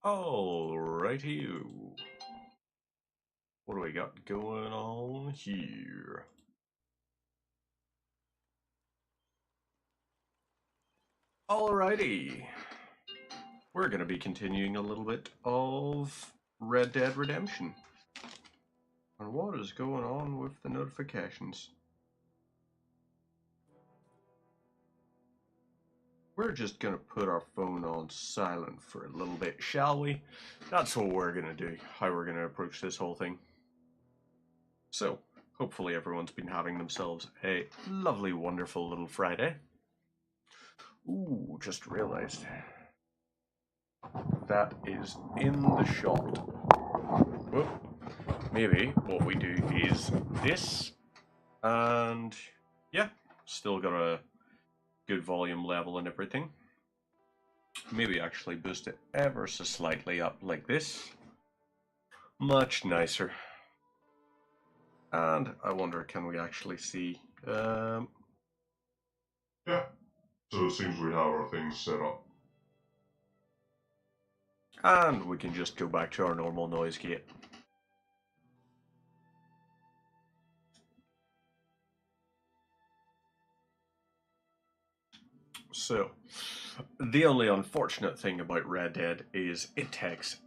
Alrighty. What do we got going on here? Alrighty. We're going to be continuing a little bit of Red Dead Redemption. And what is going on with the notifications? We're just going to put our phone on silent for a little bit, shall we? That's what we're going to do, how we're going to approach this whole thing. So, hopefully everyone's been having themselves a lovely, wonderful little Friday. Ooh, just realized that is in the shot. Whoop. Maybe what we do is this, and yeah, still got a good volume level and everything. Maybe actually boost it ever so slightly up like this. Much nicer. And I wonder, can we actually see? Yeah. So it seems we have our things set up. And we can just go back to our normal noise gate. So, the only unfortunate thing about Red Dead is it takes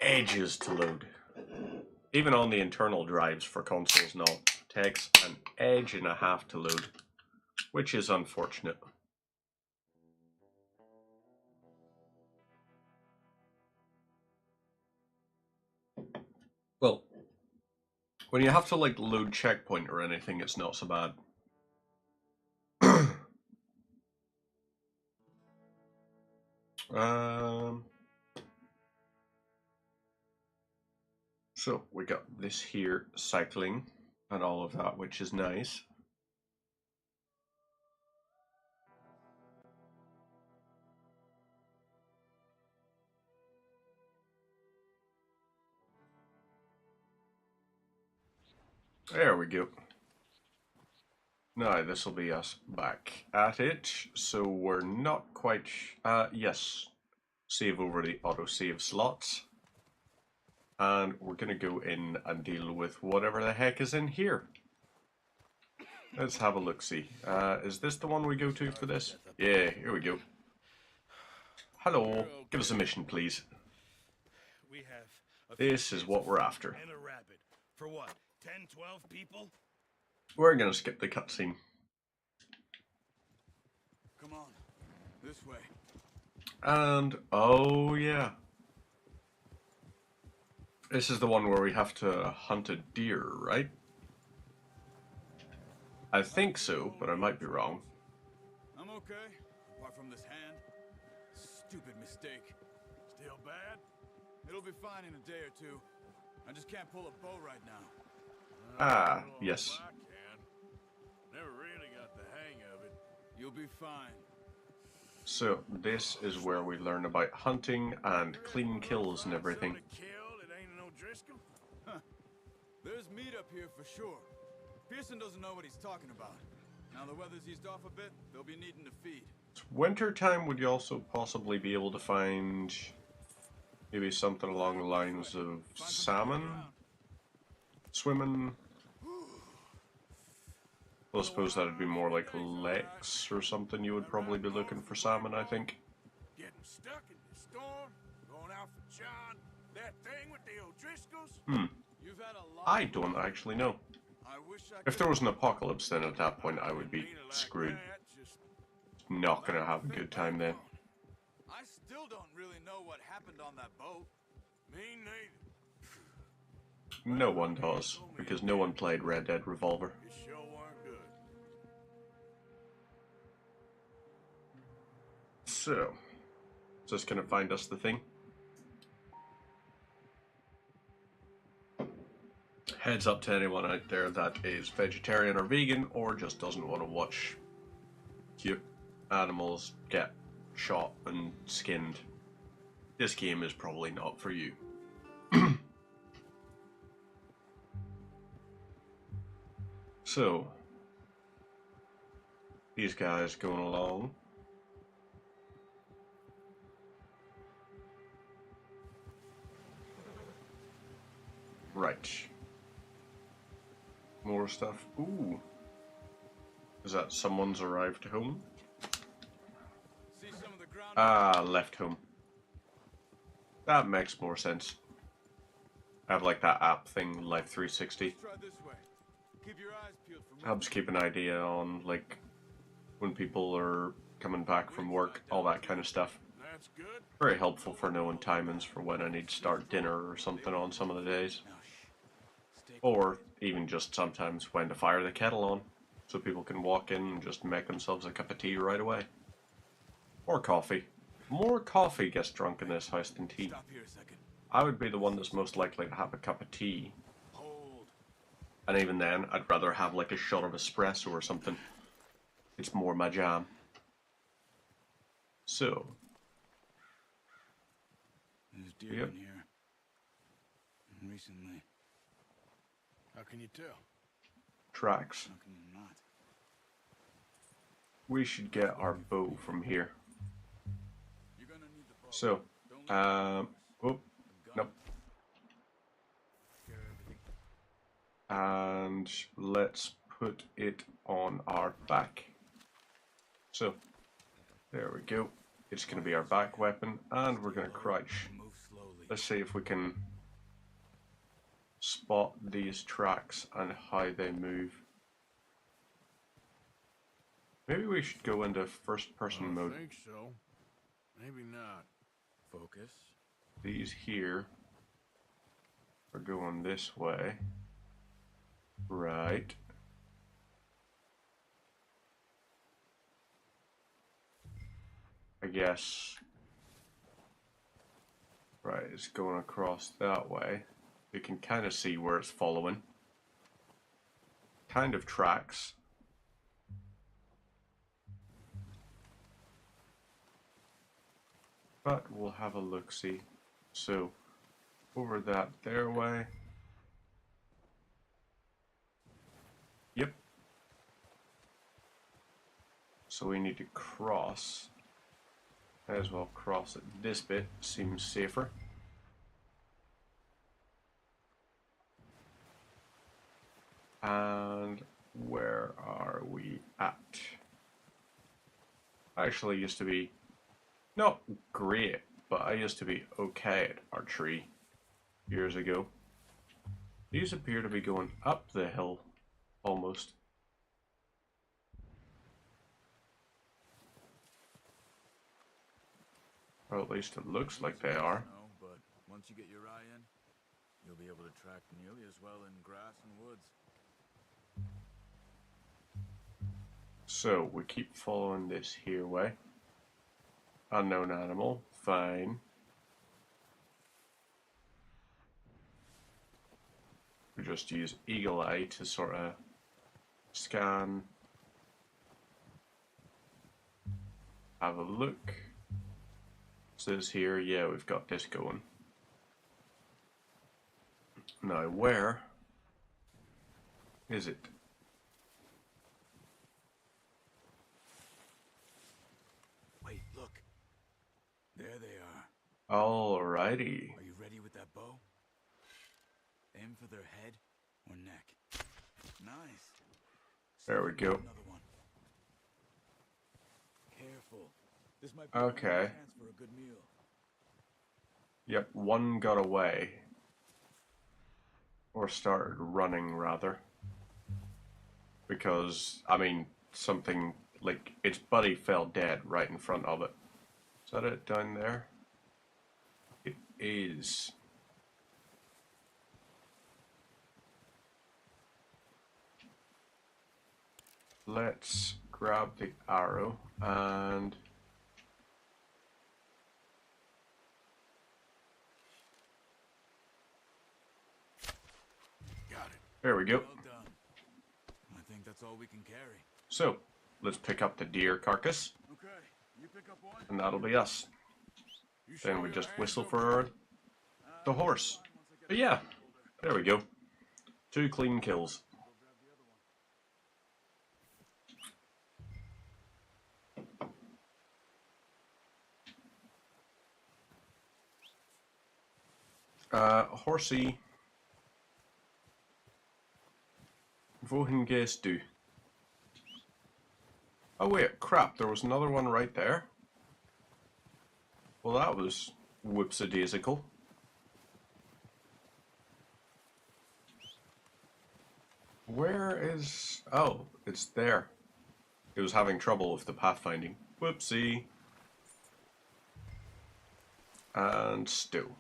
ages to load. Even on the internal drives for consoles now, takes an edge and a half to load, which is unfortunate. Well, when you have to like load checkpoint or anything, it's not so bad. So we got this here, cycling and all of that, which is nice. There we go. Now this will be us back at it. So we're not quite, yes, save over the autosave slots. And we're going to go in and deal with whatever the heck is in here. Let's have a look-see. Is this the one we go to for this? Yeah, here we go. Hello, give us a mission, please. This is what we're after. And a rabbit. For what? 10, 12 people? We're going to skip the cutscene. Come on. This way. And, oh yeah. This is the one where we have to hunt a deer, right? I think so, but I might be wrong. I'm okay, apart from this hand. Stupid mistake. Still bad? It'll be fine in a day or two. I just can't pull a bow right now. Ah, yes. I can. Never really got the hang of it. You'll be fine. So, this is where we learn about hunting and clean kills and everything. There's meat up here for sure. Pearson doesn't know what he's talking about. Now the weather's eased off a bit, they'll be needing to feed. It's winter time. Would you also possibly be able to find maybe something along the lines of salmon swimming? Well, I suppose that'd be more like lakes or something. You would probably be looking for salmon, I think. Getting stuck in the storm, going out for John, that thing with the O'Driscolls. I don't actually know. If there was an apocalypse, then at that point I would be screwed. Not gonna have a good time then. I still don't really know what happened on that boat. Me neither. No one does, because no one played Red Dead Revolver. It sure weren't good. So, is this gonna find us the thing? Heads up to anyone out there that is vegetarian or vegan or just doesn't want to watch cute animals get shot and skinned. This game is probably not for you. So, these guys going along. Right. More stuff. Ooh. Is that someone's arrived home? See some of the ground. Ah, left home. That makes more sense. I have like that app thing, Life 360. Let's try this way. Keep your eyes peeled for Helps keep an idea on like when people are coming back from work, all that kind of stuff. That's good. Very helpful for knowing timings for when I need to start dinner or something on some of the days. Now, shh. Stay Or even just sometimes when to fire the kettle on, so people can walk in and just make themselves a cup of tea right away. Or coffee. More coffee gets drunk in this house than tea. Stop here a second. I would be the one that's most likely to have a cup of tea. Hold. And even then, I'd rather have like a shot of espresso or something. It's more my jam. So. There's deer in here. Recently. How can you tell? Tracks. How can you not? We should get our bow from here. You're gonna need the bow. So, oh, nope. And let's put it on our back. So, there we go. It's going to be our back weapon, and we're going to crouch. Move slowly. Let's see if we can spot these tracks and how they move. Maybe we should go into first person mode. I think so. Maybe not. Focus. These here are going this way. Right. I guess. Right, it's going across that way. You can kind of see where it's following. Kind of tracks. But we'll have a look-see. So, over that there way. Yep. So we need to cross. Might as well cross it. This bit seems safer. And where are we at? I actually used to be not great, but I used to be okay at archery years ago. These appear to be going up the hill, almost. Or at least it looks like they are. No, but once you get your eye in, you'll be able to track nearly as well in grass and woods. So, we keep following this here way. Unknown animal, fine. We just use eagle eye to sort of scan, have a look. It says here, yeah, we've got this going. Now, where is it? Wait, look. There they are. Alrighty. Are you ready with that bow? Aim for their head or neck. Nice. There we go. Another one. Careful. This might be Okay. a chance for a good meal. Yep, one got away. Or started running, rather. Because, I mean, something, like, its buddy fell dead right in front of it. Is that it down there? It is. Let's grab the arrow and Got it. there we go. Well done. I think that's all we can carry. So, let's pick up the deer carcass, Okay, you pick up one. and that'll be us. You sure Then we your just hand's whistle okay? for the horse. But yeah, there we go. 2 clean kills. Horsey Wohin gehst du? Oh wait, crap, there was another one right there. Well, that was whoopsie-daisical. Where is... Oh, it's there. It was having trouble with the pathfinding. Whoopsie. And Stu.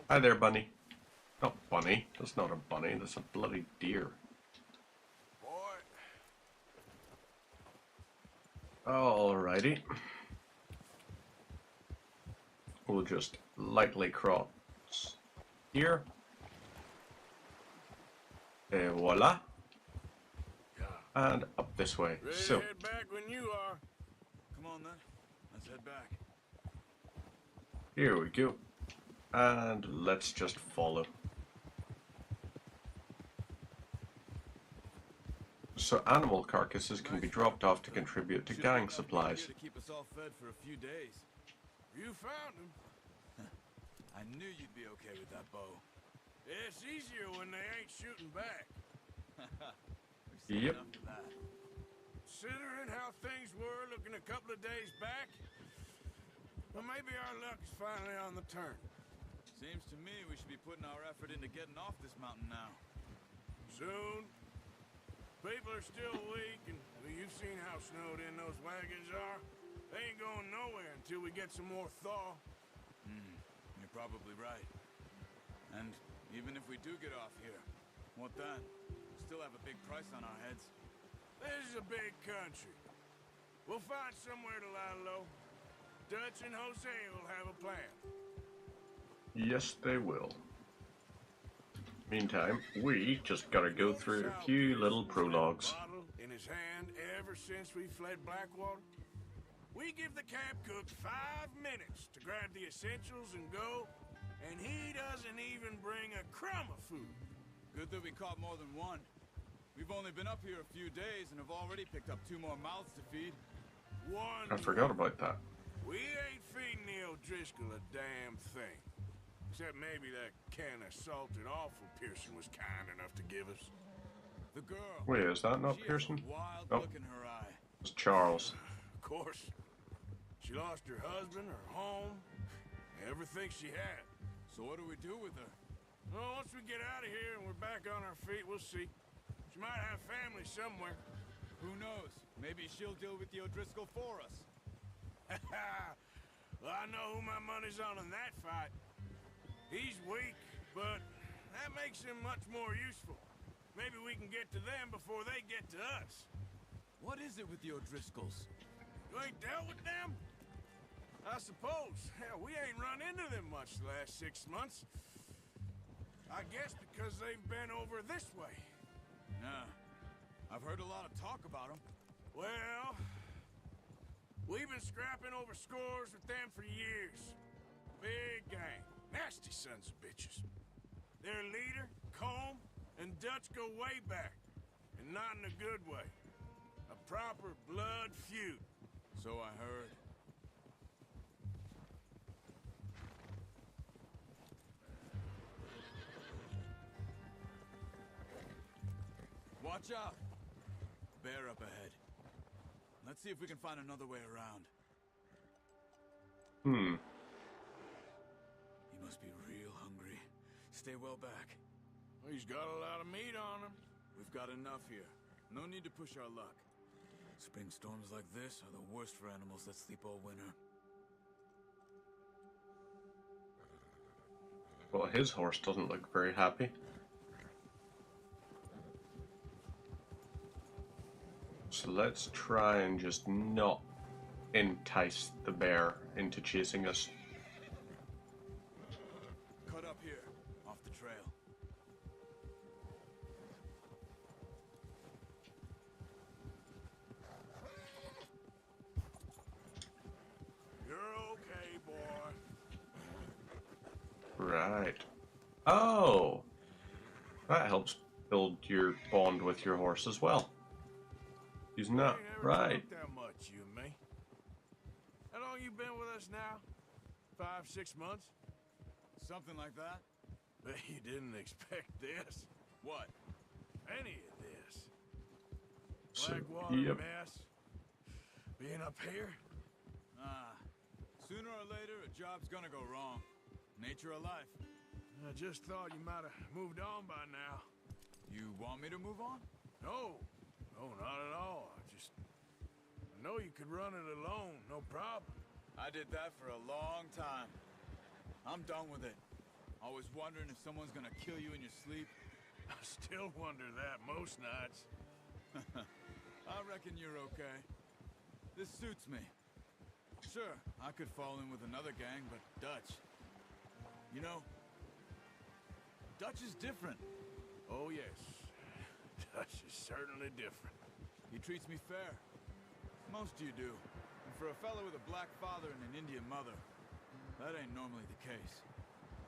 Hi there, bunny. Not bunny. That's not a bunny. That's a bloody deer. Alrighty. We'll just lightly cross here. Et voila. And up this way. Ready So, to head back when you are. Come on then. Let's head back. here we go. And let's just follow. So animal carcasses can be dropped off to contribute to gang supplies. To keep us all fed for a few days. You found him. I knew you'd be okay with that bow. It's easier when they ain't shooting back. Yep. Considering how things were looking a couple of days back, well, maybe our luck is finally on the turn. Seems to me we should be putting our effort into getting off this mountain now. Soon. People are still weak, and well, you've seen how snowed in those wagons are. They ain't going nowhere until we get some more thaw. You're probably right. And even if we do get off here, what then? We still have a big price on our heads. This is a big country. We'll find somewhere to lie low. Dutch and Jose will have a plan. Yes, they will. Meantime, we just gotta go through a few little prologues. In his hand ever since we fled Blackwater. We give the camp cook 5 minutes to grab the essentials and go, and he doesn't even bring a crumb of food. Good that we caught more than one. We've only been up here a few days and have already picked up 2 more mouths to feed. One. I forgot about that. We ain't feeding the O'Driscoll a damn thing. Except maybe that can of salted offal Pearson was kind enough to give us. The girl. Wait, is that not She Pearson? has a wild Oh, look in her eye. it's Charles. Of course. She lost her husband, her home, everything she had. So what do we do with her? Well, once we get out of here and we're back on our feet, we'll see. She might have family somewhere. Who knows? Maybe she'll deal with the O'Driscoll for us. Well, I know who my money's on in that fight. He's weak, but that makes him much more useful. Maybe we can get to them before they get to us. What is it with the O'Driscolls? You ain't dealt with them? I suppose. Hell, we ain't run into them much the last 6 months. I guess because they've been over this way. Nah. I've heard a lot of talk about them. Well, we've been scrapping over scores with them for years. Big gang. Nasty sons of bitches. Their leader, Combe, and Dutch go way back. And not in a good way. A proper blood feud. So I heard. Watch out! Bear up ahead. Let's see if we can find another way around. He must be real hungry. Stay well back. Well, he's got a lot of meat on him. We've got enough here. No need to push our luck. Spring storms like this are the worst for animals that sleep all winter. Well, his horse doesn't look very happy. So let's try and just not entice the bear into chasing us. Cut up here, off the trail. You're okay, boy. Right. Oh! That helps build your bond with your horse as well. He's not. Ain't never Right. talked that much, you and me. How long you been with us now? 5, 6 months? Something like that. Bet you didn't expect this. What? any of this. So, Blackwater yep. mess. Being up here? Sooner or later, a job's gonna go wrong. Nature of life. I just thought you might have moved on by now. You want me to move on? No. No, not at all. I know you could run it alone, no problem. I did that for a long time. I'm done with it. Always wondering if someone's gonna kill you in your sleep. I still wonder that most nights. I reckon you're okay. This suits me. Sure, I could fall in with another gang, but Dutch... You know, Dutch is different. Oh, yes. Dutch is certainly different. He treats me fair. Most of you do. And for a fellow with a black father and an Indian mother, that ain't normally the case.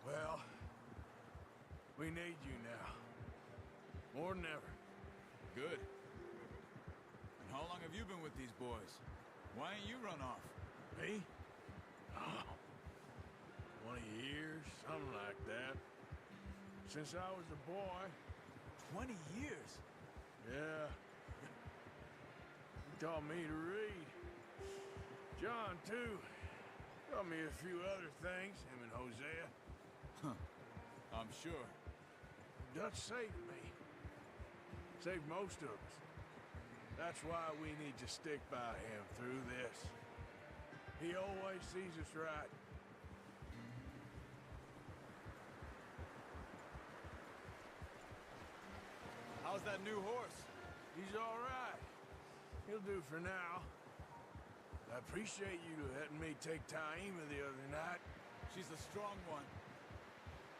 Well, we need you now. More than ever. Good. And how long have you been with these boys? Why ain't you run off? Me? Oh, 20 years, something like that. Since I was a boy. 20 years? Yeah. He taught me to read. John, too. Taught me a few other things, him and Hosea. Huh. I'm sure. Dutch saved me. Saved most of us. That's why we need to stick by him through this. He always sees us right. How's that new horse? He's all right. He'll do for now. I appreciate you letting me take Taima the other night. She's a strong one.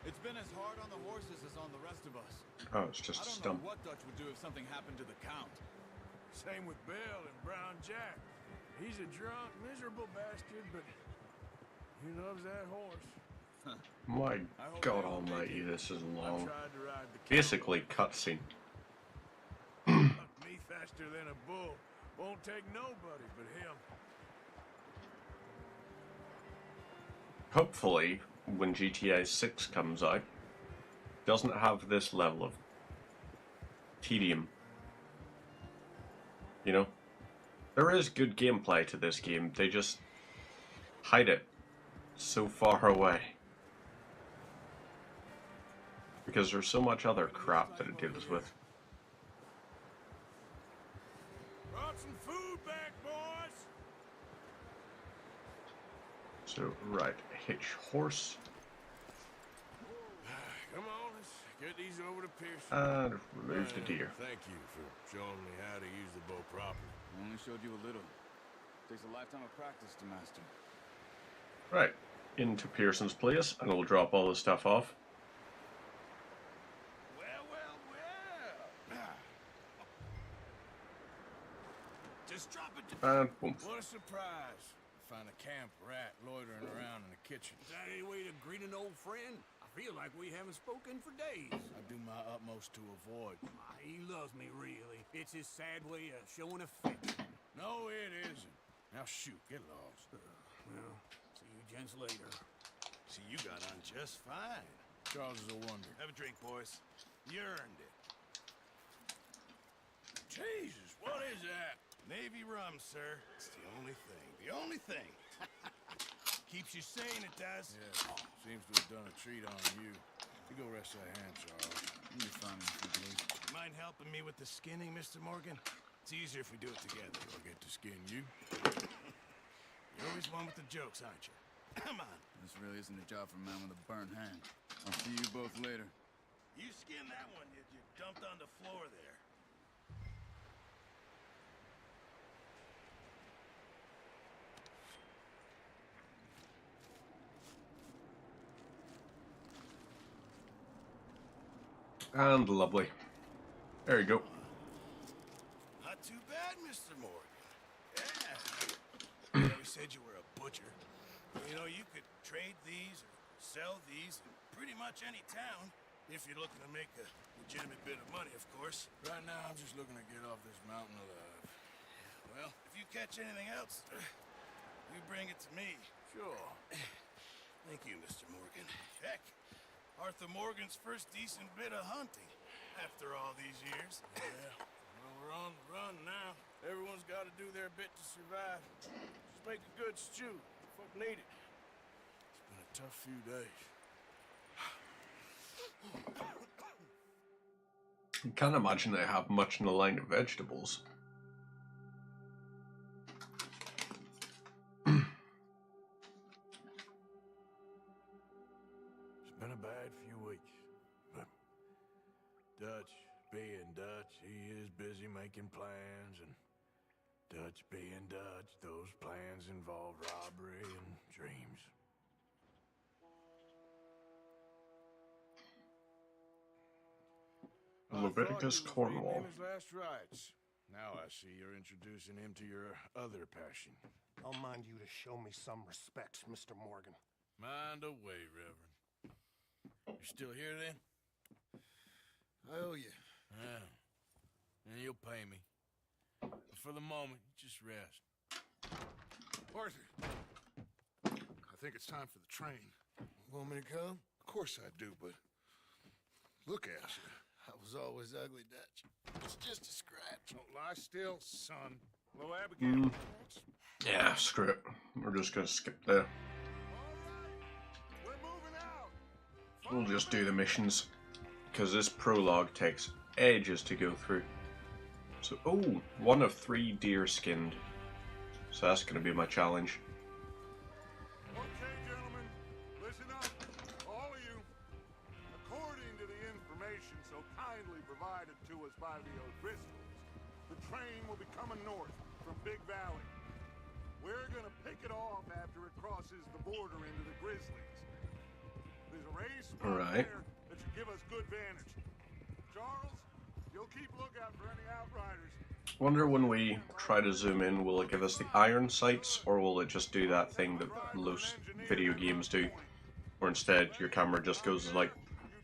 It's been as hard on the horses as on the rest of us. Oh, it's just a I don't stump. know what Dutch would do if something happened to the Count. Same with Bill and Brown Jack. He's a drunk, miserable bastard, but he loves that horse. My God almighty, this is long. Basically, cutscene. Me faster than a bull. Won't take nobody but him. Hopefully, when GTA 6 comes out, it doesn't have this level of tedium. You know? There is good gameplay to this game, they just hide it so far away. Because there's so much other crap that it deals with. Brought some food back, boys. So, right, hitch horse. Come on, let's get these over to Pearson. And remove the deer. Thank you for showing me how to use the bow properly. I only showed you a little. Takes a lifetime of practice to master. Right, into Pearson's place, and we'll drop all the stuff off. Well. Just drop it. And boom. What a surprise. Find a camp rat loitering around in the kitchen. Is that any way to greet an old friend? I feel like we haven't spoken for days. I do my utmost to avoid. He loves me, really. It's his sad way of showing affection. No, it isn't. Now shoot, get lost. Well, see you gents later. See, you got on just fine. Charles is a wonder. Have a drink, boys. You earned it. Jesus, what is that? Navy rum, sir. It's the only thing. The only thing. Keeps you sane, it does. Yeah, seems to have done a treat on you. You go rest that hand, Charles. You'll be fine if you do. Mind helping me with the skinning, Mr. Morgan? It's easier if we do it together. I'll get to skin you. You're always one with the jokes, aren't you? Come on. This really isn't a job for a man with a burnt hand. I'll see you both later. You skinned that one, did you? Dumped on the floor there. And lovely. There you go. Not too bad, Mr. Morgan. Yeah. You always said you were a butcher. You know, you could trade these or sell these in pretty much any town. If you're looking to make a legitimate bit of money, of course. Right now, I'm just looking to get off this mountain alive. Well, if you catch anything else, you bring it to me. Sure. Thank you, Mr. Morgan. Heck, Arthur Morgan's first decent bit of hunting. After all these years. Yeah. Well, we're on the run now. Everyone's got to do their bit to survive. Just make a good stew. Folk need it. It's been a tough few days. I can't imagine they have much in the line of vegetables. It's been a bad few weeks, but Dutch being Dutch, he is busy making plans, and Dutch being Dutch, those plans involve robbery and dreams. Leviticus Cornwall. His last rites. Now I see you're introducing him to your other passion. I'll mind you to show me some respect, Mr. Morgan. Mind away, Reverend. You still here then? I owe you. Yeah. And you'll pay me. But for the moment, just rest. Arthur, I think it's time for the train. Want me to come? Of course I do, but look at you. I was always ugly, Dutch. It's just a scratch. Don't lie still, son. Hello, Abigail. Yeah, screw it. We're just gonna skip there. We're moving out. We'll just do the missions, because this prologue takes ages to go through. So, oh, 1 of 3 deer skinned. So that's gonna be my challenge. Okay, gentlemen, listen up, all of you. According to the information so kindly provided to us by the O'Driscolls, the train will be coming north from Big Valley. We're gonna pick it off after it crosses the border into the Grizzlies. There's a race spot Alright. there that should give us good vantage. Charles, you'll keep lookout for any outriders. Wonder when we try to zoom in, will it give us the iron sights, or will it just do that thing that most video games do, where instead your camera just goes like,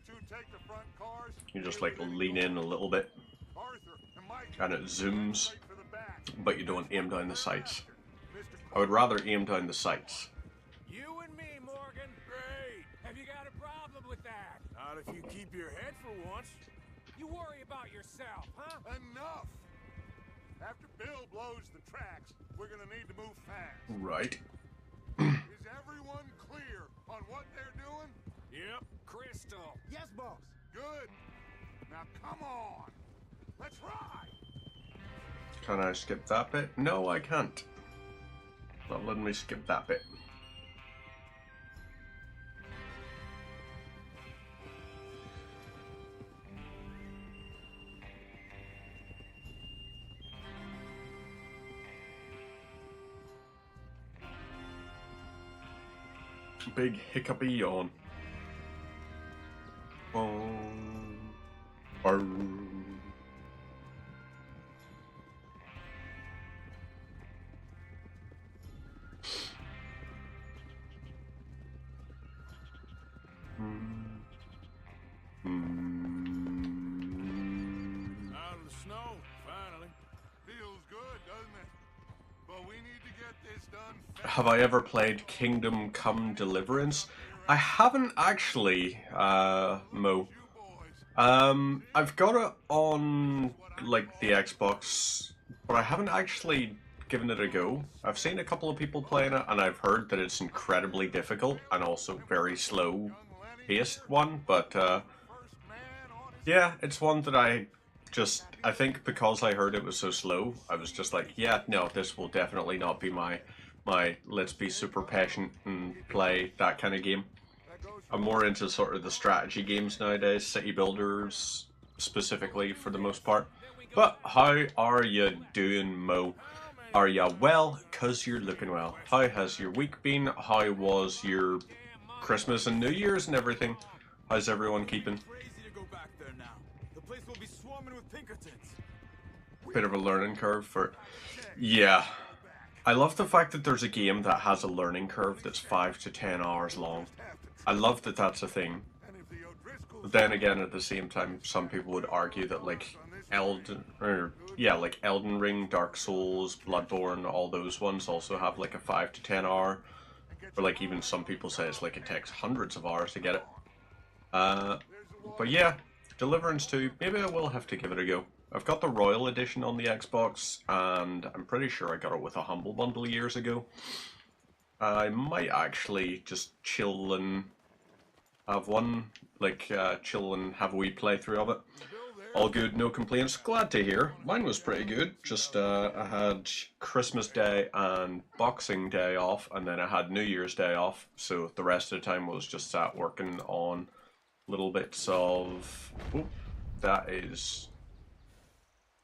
You two take the front cars. you just like lean in a little bit, Arthur and Mike, and it zooms, wait for the back. but you don't aim down the sights. Mr. I would rather aim down the sights. You and me, Morgan. Great. Have you got a problem with that? Not if you keep your head for once. You worry about yourself, huh? Enough! After Bill blows the tracks, we're gonna need to move fast. Right. Is everyone clear on what they're doing? Yep. Crystal. Yes, boss. Good. Now come on. Let's ride. Can I skip that bit? No, I can't. Not letting me skip that bit. Big hiccupy yawn. Arr. Out of the snow, finally. Feels good, doesn't it? But we need to get this done fast. Have I ever played Kingdom Come Deliverance? I haven't actually, Mo. You boys. I've got it on, like, the Xbox, but I haven't actually given it a go. I've seen a couple of people playing it, and I've heard that it's incredibly difficult, and also very slow-paced one, but, yeah, it's one that I think because I heard it was so slow, I was just like, yeah, no, this will definitely not be my let's be super patient and play that kind of game. I'm more into sort of the strategy games nowadays, city builders specifically for the most part. But how are you doing, Mo? Are ya well? 'Cause you're looking well. How has your week been? How was your Christmas and New Year's and everything? How's everyone keeping? Crazy to go back there now. The place will be swarming with Pinkertons. Bit of a learning curve for... Yeah. I love the fact that there's a game that has a learning curve that's 5 to 10 hours long. I love that that's a thing. And if the O'Driscolls But then again, at the same time, some people would argue that like Elden Ring, Dark Souls, Bloodborne, all those ones also have like a 5 to 10 hour, or like even some people say it's like it takes hundreds of hours to get it. But yeah, Deliverance 2, maybe I will have to give it a go. I've got the Royal Edition on the Xbox, and I'm pretty sure I got it with a Humble Bundle years ago. I might actually just chill and have one, like, chill and have a wee playthrough of it. All good, no complaints. Glad to hear. Mine was pretty good. Just, I had Christmas Day and Boxing Day off, and then I had New Year's Day off, so the rest of the time was just sat working on little bits of... Oh, that is...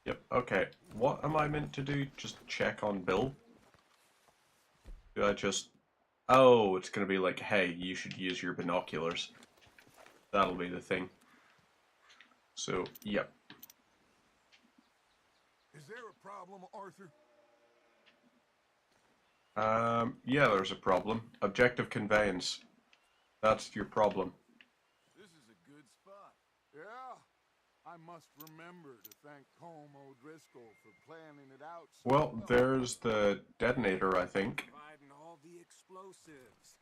Yep, okay. What am I meant to do? Just check on Bill? Do I just... Oh, it's gonna be like, hey, you should use your binoculars. That'll be the thing. So, yep. Is there a problem, Arthur? Yeah, there's a problem. Objective conveyance. That's your problem. This is a good spot. Yeah. I must remember to thank Colm O'Driscoll for planning it out. So Well, there's the detonator, I think. Providing all the explosives.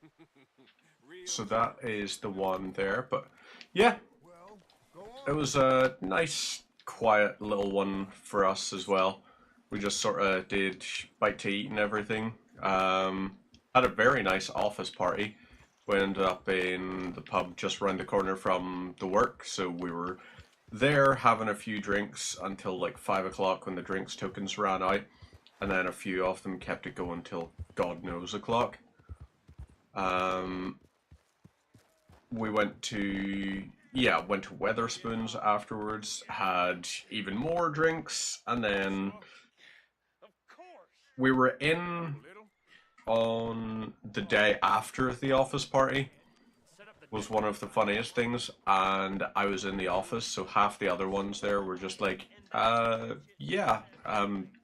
Real So that is the one there, but yeah, well, go it on. was a nice, quiet little one for us as well. We just sort of did bite to eat and everything. Had a very nice office party. We ended up in the pub just around the corner from the work, so we were there having a few drinks until like 5 o'clock when the drinks tokens ran out, and then a few of them kept it going till God knows o'clock. We went to Weatherspoons afterwards, had even more drinks, and then we were in on the day after the office party. Was one of the funniest things, and I was in the office, so half the other ones there were just like,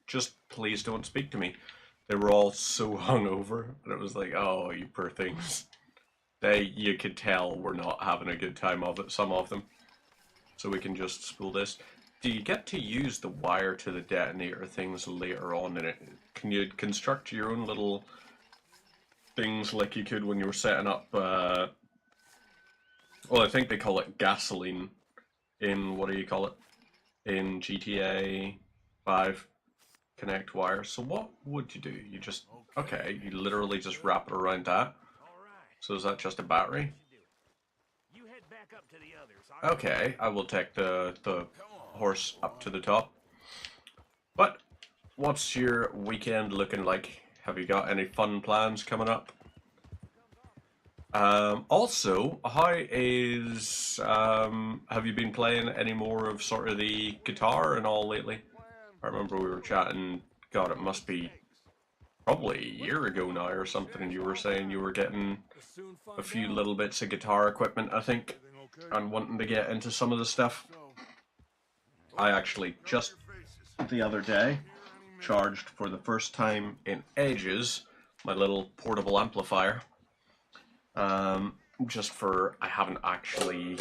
just please don't speak to me. They were all so hungover, and it was like, oh, you poor things. You could tell were not having a good time of it, some of them. So we can just spool this. Do you get to use the wire to the detonator things later on in it? Can you construct your own little things like you could when you were setting up, well, I think they call it gasoline in, what do you call it? In GTA 5, connect wire. So what would you do? You just, okay, you literally just wrap it around that. So is that just a battery? Okay, I will take the horse up to the top. But what's your weekend looking like? Have you got any fun plans coming up? Also, how is have you been playing any more of sort of the guitar and all lately? I remember we were chatting, God, it must be probably a year ago now or something, and you were saying you were getting a few little bits of guitar equipment, I think, and wanting to get into some of the stuff. I actually just the other day charged for the first time in ages my little portable amplifier. Just for, I haven't actually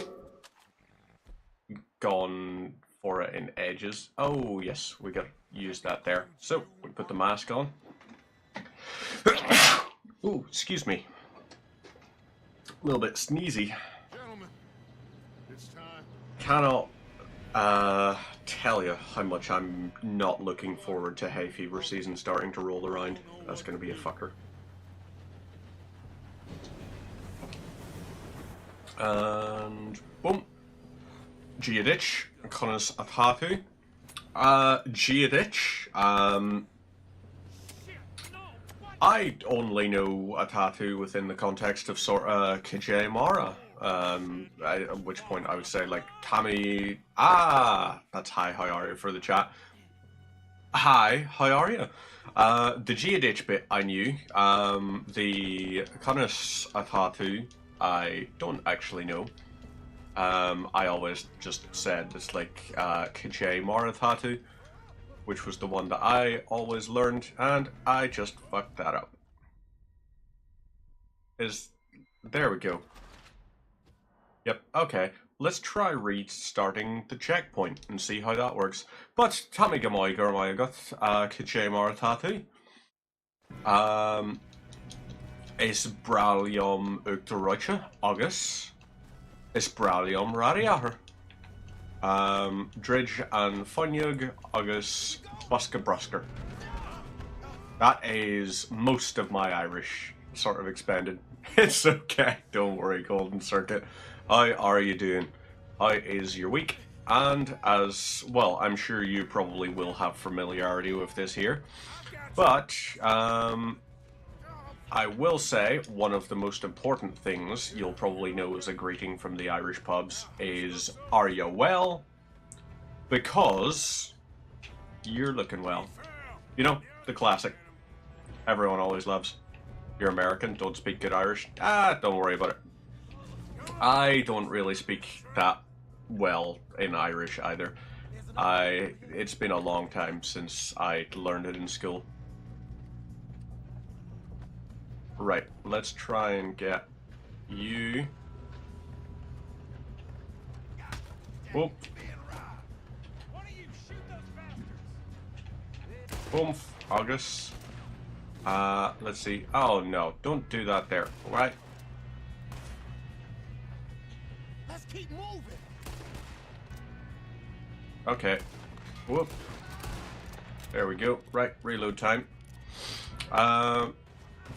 gone for it in ages. Oh yes, we got to use that there. So we put the mask on. Oh, excuse me. A little bit sneezy. Gentlemen, it's time. Cannot tell you how much I'm not looking forward to hay fever season starting to roll around. That's going to be a fucker. And boom. Giadich, Conas Atatu. Giadich, I only know Atatu within the context of sort of Kijay Mara. At which point I would say like Tammy. That's hi, how are you for the chat? Hi, how are you? The Giadich bit I knew. The Conas Atatu I don't actually know. I always just said it's like Kijay Maratatu, which was the one that I always learned, and I just fucked that up. There we go. Yep, okay. Let's try restarting the checkpoint and see how that works. But Tamigamoy Gurmayagot, Kijay Maratatu. Is Bralium Uctorrocha August? Is Bralium Radiator? Dridge and Funyug Agus Buska Brusker. That is most of my Irish sort of expended. It's okay, don't worry, Golden Circuit. How are you doing? How is your week? And as well, I'm sure you probably will have familiarity with this here. But, I will say, one of the most important things you'll probably know as a greeting from the Irish pubs is, are you well? Because you're looking well. You know, the classic. Everyone always loves. You're American, don't speak good Irish. Don't worry about it. I don't really speak that well in Irish either. It's been a long time since I learned it in school. Right, let's try and get you. Whoop. Boom, August. Let's see. Oh no, don't do that there, right? Let's keep moving. Okay. Whoop. There we go. Right, reload time.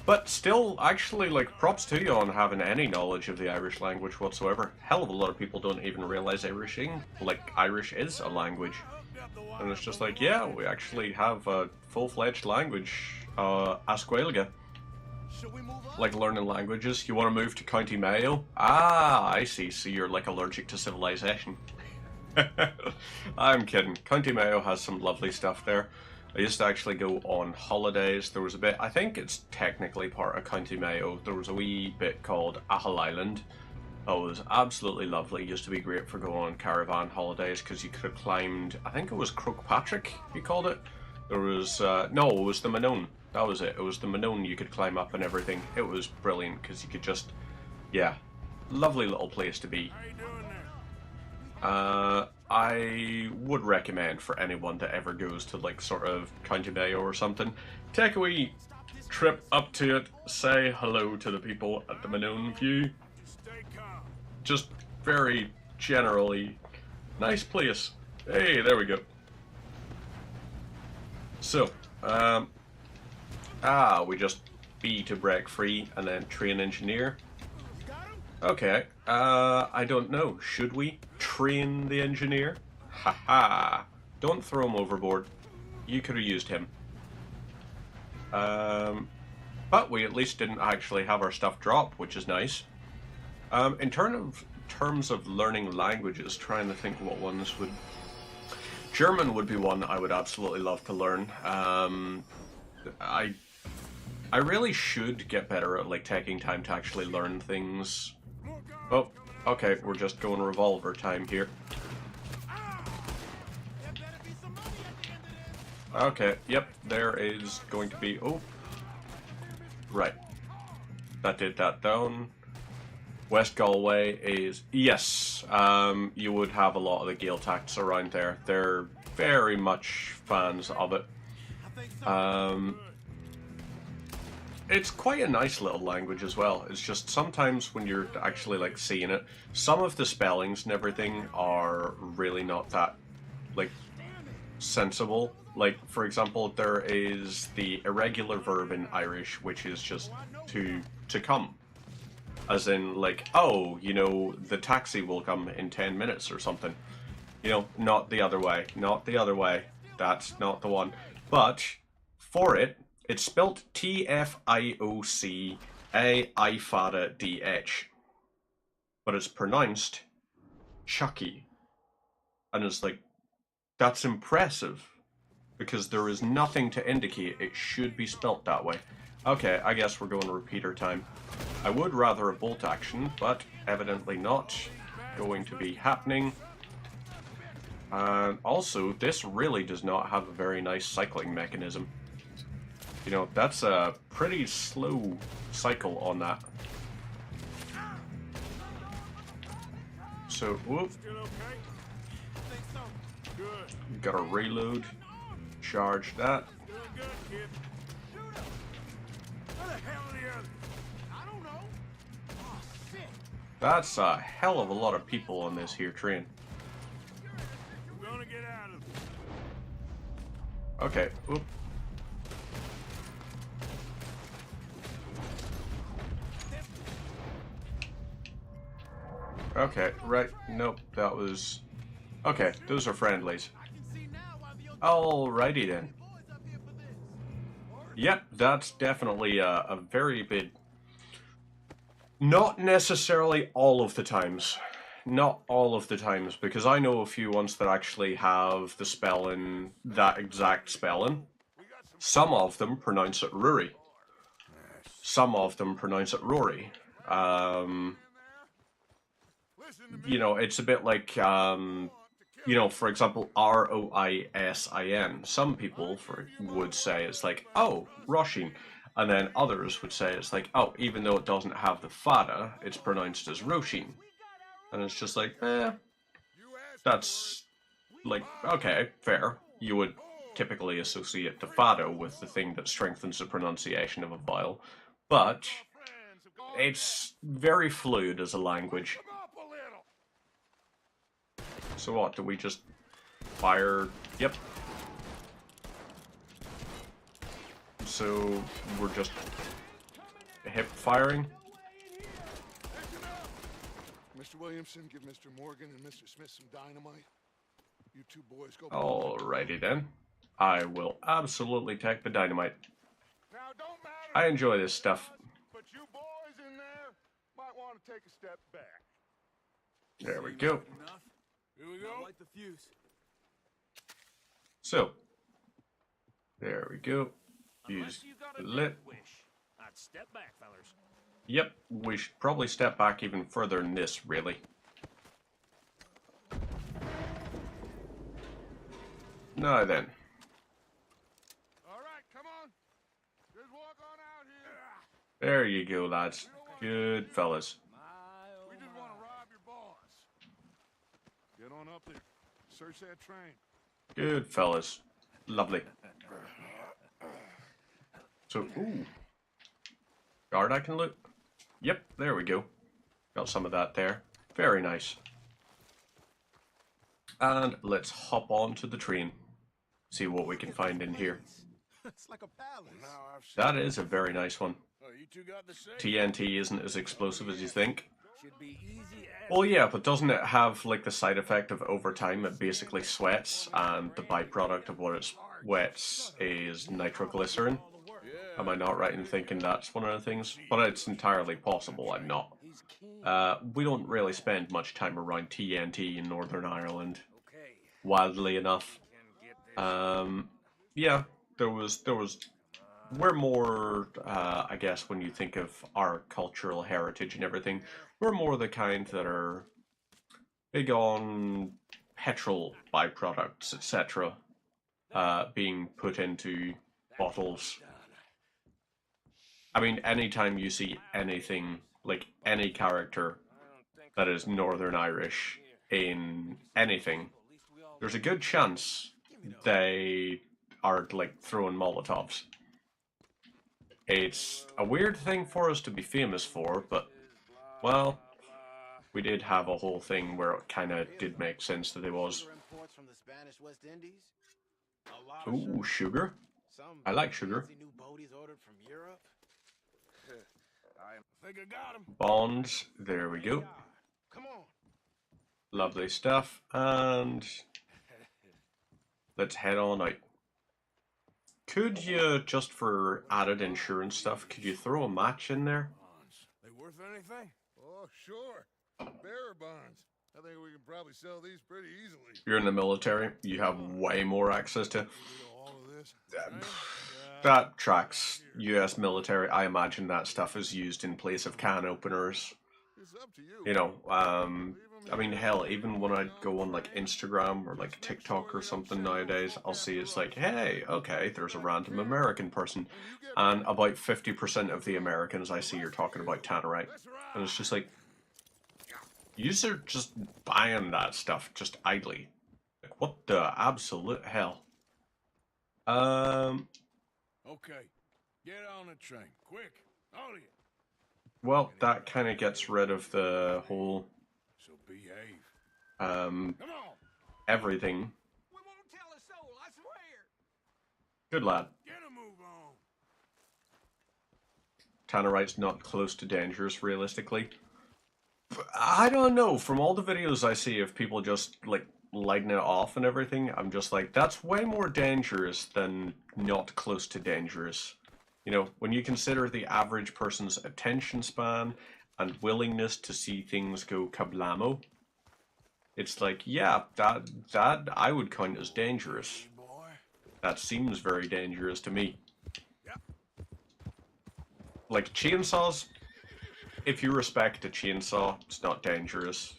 But still, actually, like, props to you on having any knowledge of the Irish language whatsoever. Hell of a lot of people don't even realize Irish is a language. And it's just like, yeah, we actually have a full-fledged language, Asquelga. Like learning languages. You want to move to County Mayo? Ah, I see. So you're like allergic to civilization. I'm kidding. County Mayo has some lovely stuff there. I used to actually go on holidays. There was a bit, I think it's technically part of County Mayo. There was a wee bit called Achill Island. That was absolutely lovely. It used to be great for going on caravan holidays because you could have climbed, I think it was Croagh you called it. There was, no, it was the Manone. That was it. It was the Manone you could climb up and everything. It was brilliant because you could just, yeah, lovely little place to be. I would recommend for anyone that ever goes to like sort of County Mayo or something, take a wee trip up to it, say hello to the people at the Manone View. Just very generally nice place. Hey, there we go. So, we just B to break free and then train engineer. Okay, I don't know. Should we train the engineer? Haha. Don't throw him overboard. You could have used him. But we at least didn't actually have our stuff drop, which is nice. In terms of learning languages, trying to think what ones would... German would be one I would absolutely love to learn. I really should get better at like taking time to actually learn things. Oh, okay, we're just going revolver time here. Okay, yep, there is going to be... Oh, right. That did that down. West Galway is... Yes, you would have a lot of the Gaeltachts around there. They're very much fans of it. It's quite a nice little language as well. It's just sometimes when you're actually like seeing it, some of the spellings and everything are really not that like sensible. Like for example, there is the irregular verb in Irish, which is just to come. As in like, oh, you know, the taxi will come in 10 minutes or something. You know, not the other way. Not the other way. That's not the one. But for it, it's spelt T-F-I-O-C-A-I-F-A-D-H. But it's pronounced Chucky. And it's like, that's impressive. Because there is nothing to indicate it should be spelt that way. Okay, I guess we're going repeater time. I would rather a bolt action, but evidently not going to be happening. And also, this really does not have a very nice cycling mechanism. You know, that's a pretty slow cycle on that. So, whoop. Gotta reload. Charge that. That's a hell of a lot of people on this here train. get out of here. Okay. Oop. Okay, right. Nope, that was... Okay, those are friendlies. Alrighty then. Yep, that's definitely a very big... Not necessarily all of the times. Not all of the times, because I know a few ones that actually have the spelling, that exact spelling. Some of them pronounce it Rory. Some of them pronounce it Rory. You know, it's a bit like, you know, for example, Roisin. Some people would say it's like, oh, Roshin. And then others would say it's like, oh, even though it doesn't have the fada, it's pronounced as Roshin. And it's just like, that's like, okay, fair. You would typically associate the fada with the thing that strengthens the pronunciation of a vowel. But it's very fluid as a language. So what, do we just fire? Yep. So we're just hip firing? Mr. Williamson, give Mr. Morgan and Mr. Smith some dynamite. You two boys go. Alrighty then. I will absolutely take the dynamite. Now, don't matter. I enjoy this stuff. But you boys in there might want to take a step back. There we go. Enough. Here we go. Light the fuse. So, there we go. Use lit. I'd step back, fellers. Yep, we should probably step back even further than this, really. Now then. All right, come on. Just walk on out here. There you go, lads. Good fellas. We just want to rob your boss. Get on up there. Search that train. Good fellas. Lovely. So, ooh. Guard I can loot? Yep, there we go. Got some of that there. Very nice. And let's hop on to the train. See what we can find in here. It's like a palace. That is a very nice one. Oh, you two got the same. TNT isn't as explosive as you think. Should be easy as... Well, yeah, but doesn't it have like the side effect of over time it basically sweats, and the byproduct of what it sweats is nitroglycerin? Am I not right in thinking that's one of the things? But it's entirely possible I'm not. We don't really spend much time around TNT in Northern Ireland, wildly enough. Yeah, there was. We're more, I guess, when you think of our cultural heritage and everything, we're more the kind that are big on petrol byproducts, etc., being put into bottles. I mean, anytime you see anything, like any character that is Northern Irish in anything, there's a good chance they are, like, throwing Molotovs. It's a weird thing for us to be famous for, but, well, we did have a whole thing where it kind of did make sense that it was. Ooh, sugar. I like sugar. I think I got him. Bonds, there we go. Come on. Lovely stuff, and let's head on out. Could you, just for added insurance stuff, could you throw a match in there? They worth anything? Oh, sure. Bearer bonds. I think we can probably sell these pretty easily. You're in the military, you have way more access to... All of this. That tracks. US military, I imagine that stuff is used in place of can openers. It's up to you. You know, I mean, hell, even when I go on, like, Instagram or, like, TikTok or something nowadays, I'll see it's like, hey, okay, there's a random American person, and about 50% of the Americans I see are talking about Tannerite, and it's just like, yous are just buying that stuff, just idly. Like, what the absolute hell? Okay. Get on the train. Quick. All of you. Well, that kind of gets rid of the whole, So behave. um, Come on. everything Good lad. Get a move on. Tannerite's not close to dangerous, realistically. But I don't know. From all the videos I see of people just, like, lighting it off and everything, I'm just like, that's way more dangerous than not close to dangerous. You know, when you consider the average person's attention span and willingness to see things go kablamo, it's like, yeah, that I would count as dangerous. Hey, boy. That seems very dangerous to me. Yep. Like chainsaws, if you respect a chainsaw, it's not dangerous.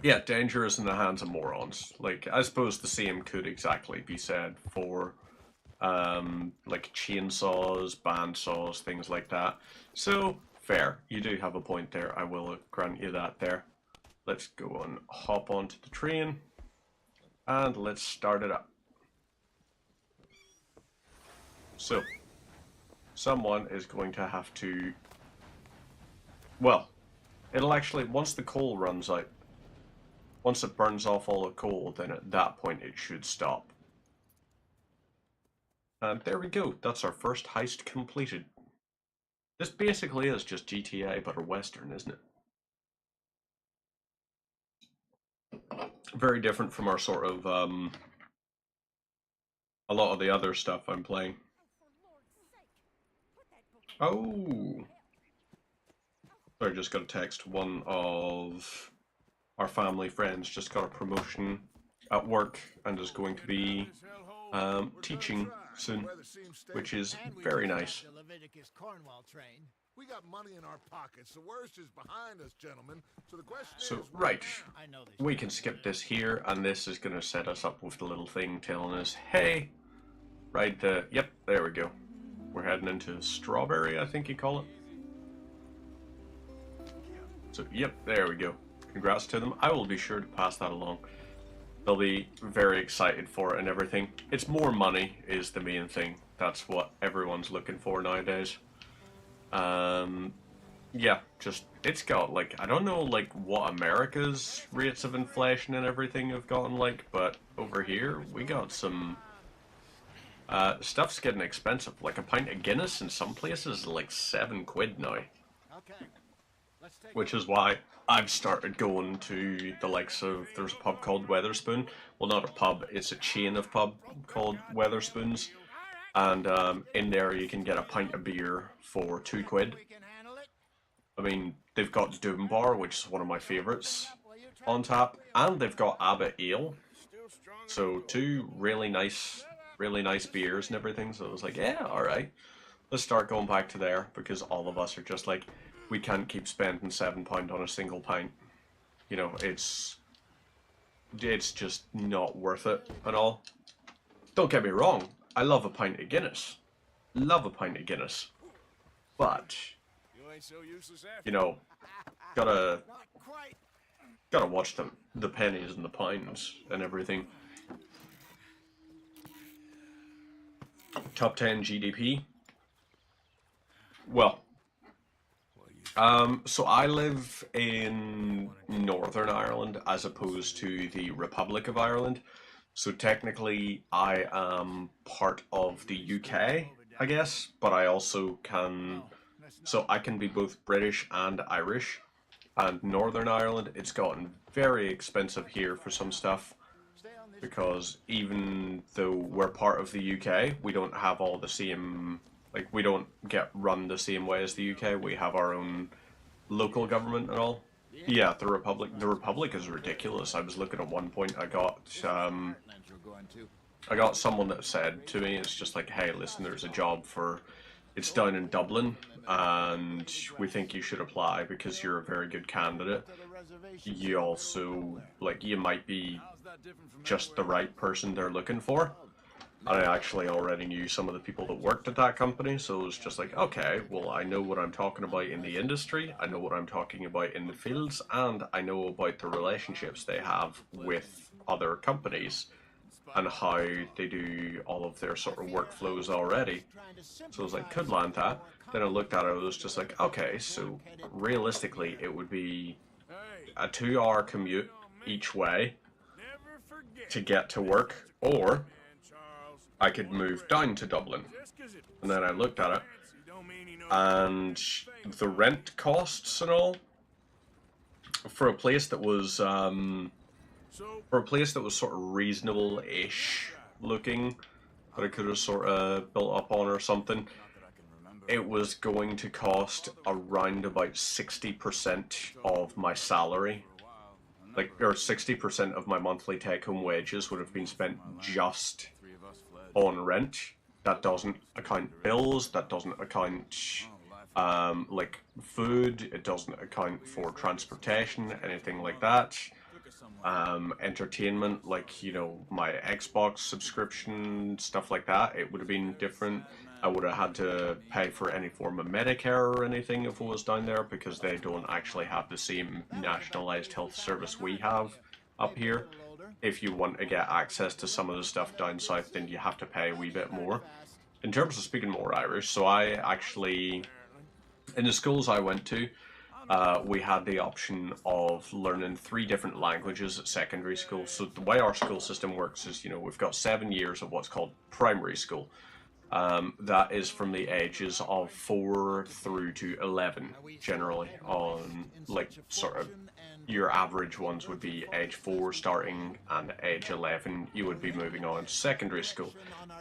Yeah, dangerous in the hands of morons. Like, I suppose the same could exactly be said for like chainsaws, bandsaws, things like that. So, fair. You do have a point there. I will grant you that there. Let's go and hop onto the train. And let's start it up. So, someone is going to have to... Well, it'll actually, once the coal runs out, once it burns off all the coal, then at that point it should stop. And there we go, that's our first heist completed. This basically is just GTA, but a Western, isn't it? Very different from our sort of, a lot of the other stuff I'm playing. Oh! Sorry, just got a text. One of our family friends just got a promotion at work and is going to be teaching soon, which is very nice. We got money in our pockets. The worst is behind us, gentlemen. So the question So, is, right, we can skip this here, and this is going to set us up with the little thing telling us, hey, right, yep, there we go. We're heading into Strawberry, I think you call it. So, yep, there we go. Congrats to them. I will be sure to pass that along. They'll be very excited for it and everything. It's more money is the main thing. That's what everyone's looking for nowadays. Yeah, just, it's got, like, I don't know, like, what America's rates of inflation and everything have gotten like, but over here, we got some, stuff's getting expensive. Like, a pint of Guinness in some places is like £7 now. Which is why I've started going to the likes of, there's a pub called Weatherspoon. Well, not a pub, it's a chain of pub called Weatherspoons. And in there you can get a pint of beer for £2. I mean, they've got Doom Bar, which is one of my favourites, on tap, and they've got Abbott Ale. So two really nice beers and everything. So I was like, yeah, alright. Let's start going back to there, because all of us are just like, we can't keep spending £7 on a single pint. You know, it's just not worth it at all. Don't get me wrong, I love a pint of Guinness. Love a pint of Guinness. But, you know, gotta watch the pennies and the pounds and everything. Top 10 GDP? Well, so I live in Northern Ireland as opposed to the Republic of Ireland. So technically I am part of the UK, I guess, but I also can, so I can be both British and Irish. And Northern Ireland, it's gotten very expensive here for some stuff, because even though we're part of the UK, we don't have all the same, like, we don't get run the same way as the UK. We have our own local government and all. Yeah, the Republic is ridiculous. I was looking at one point, I got someone that said to me, it's just like, hey, listen, there's a job for, it's down in Dublin, and we think you should apply because you're a very good candidate. You also, like, you might be just the right person they're looking for. And I actually already knew some of the people that worked at that company, so it was just like, okay, well, I know what I'm talking about in the industry, I know what I'm talking about in the fields, and I know about the relationships they have with other companies and how they do all of their sort of workflows already. So I was like, could land that. Then I looked at it, it was just like, okay, so realistically it would be a 2-hour commute each way to get to work, or I could move down to Dublin. Just 'cause it And then I looked at it, fancy don't mean he knows and the rent costs and all for a place that was so sort of reasonable-ish looking, that I could have sort of built up on or something. Not that I can remember. It was going to cost around about 60% of my salary. For a while. A Like, number or 60% of my monthly take-home wages would have been spent just three of us fled. on rent. That doesn't account bills, that doesn't account like food, it doesn't account for transportation, anything like that. Took us somewhere. Entertainment, like, you know, my Xbox subscription, stuff like that, it would have been different. I would have had to pay for any form of Medicare or anything if I was down there, because they don't actually have the same nationalized health service we have up here. If you want to get access to some of the stuff down south, then you have to pay a wee bit more. In terms of speaking more Irish, so I actually, in the schools I went to, we had the option of learning 3 different languages at secondary school. So the way our school system works is, you know, we've got 7 years of what's called primary school. That is from the ages of 4 through to 11, generally, on, like, sort of, your average ones would be age 4 starting, and age 11 you would be moving on to secondary school.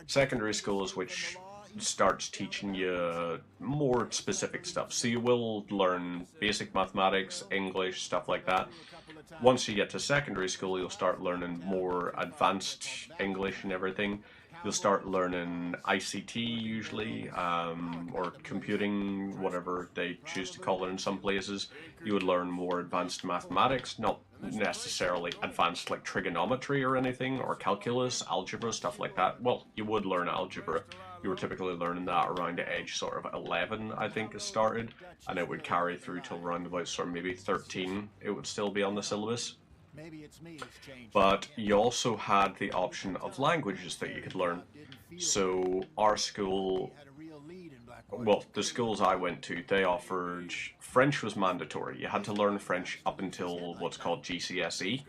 Secondary school is which starts teaching you more specific stuff. So you will learn basic mathematics, English, stuff like that. Once you get to secondary school, you'll start learning more advanced English and everything. You'll start learning ICT usually, or computing, whatever they choose to call it in some places. You would learn more advanced mathematics, not necessarily advanced like trigonometry or anything, or calculus, algebra, stuff like that. Well, you would learn algebra. You were typically learning that around the age sort of 11, I think, it started, and it would carry through till around about sort of maybe 13. It would still be on the syllabus. But you also had the option of languages that you could learn. So our school, well, the schools I went to, they offered, French was mandatory. You had to learn French up until what's called GCSE.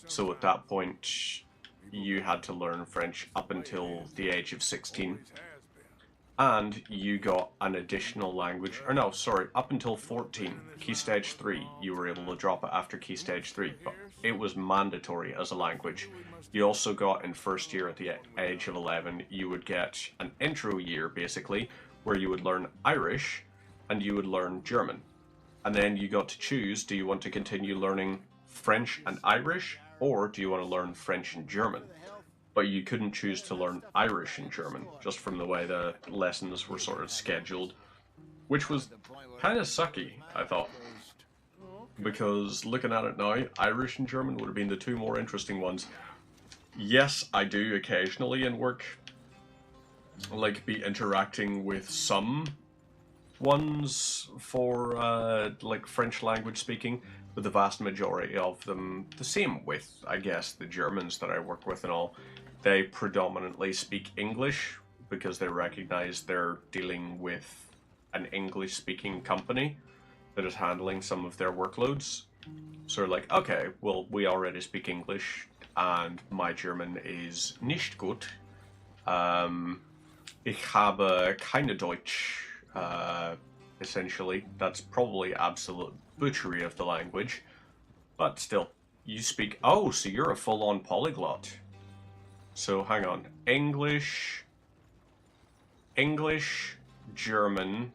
So at that point, you had to learn French up until the age of 16. And you got an additional language, or no, sorry, up until 14, Key Stage 3, you were able to drop it after Key Stage 3, but it was mandatory as a language. You also got, in first year at the age of 11, you would get an intro year, basically, where you would learn Irish, and you would learn German. And then you got to choose, do you want to continue learning French and Irish, or do you want to learn French and German? But you couldn't choose to learn Irish and German, just from the way the lessons were sort of scheduled, which was kind of sucky, I thought. Because looking at it now, Irish and German would have been the 2 more interesting ones. Yes, I do occasionally in work, like, be interacting with some ones for, like, French language speaking, but the vast majority of them, the same with, I guess, the Germans that I work with and all, they predominantly speak English because they recognize they're dealing with an English-speaking company that is handling some of their workloads. So they're like, okay, well, we already speak English, and my German is nicht gut. Ich habe keine Deutsch, essentially. That's probably absolute butchery of the language, but still, you speak, oh, so you're a full-on polyglot. So hang on, English, German,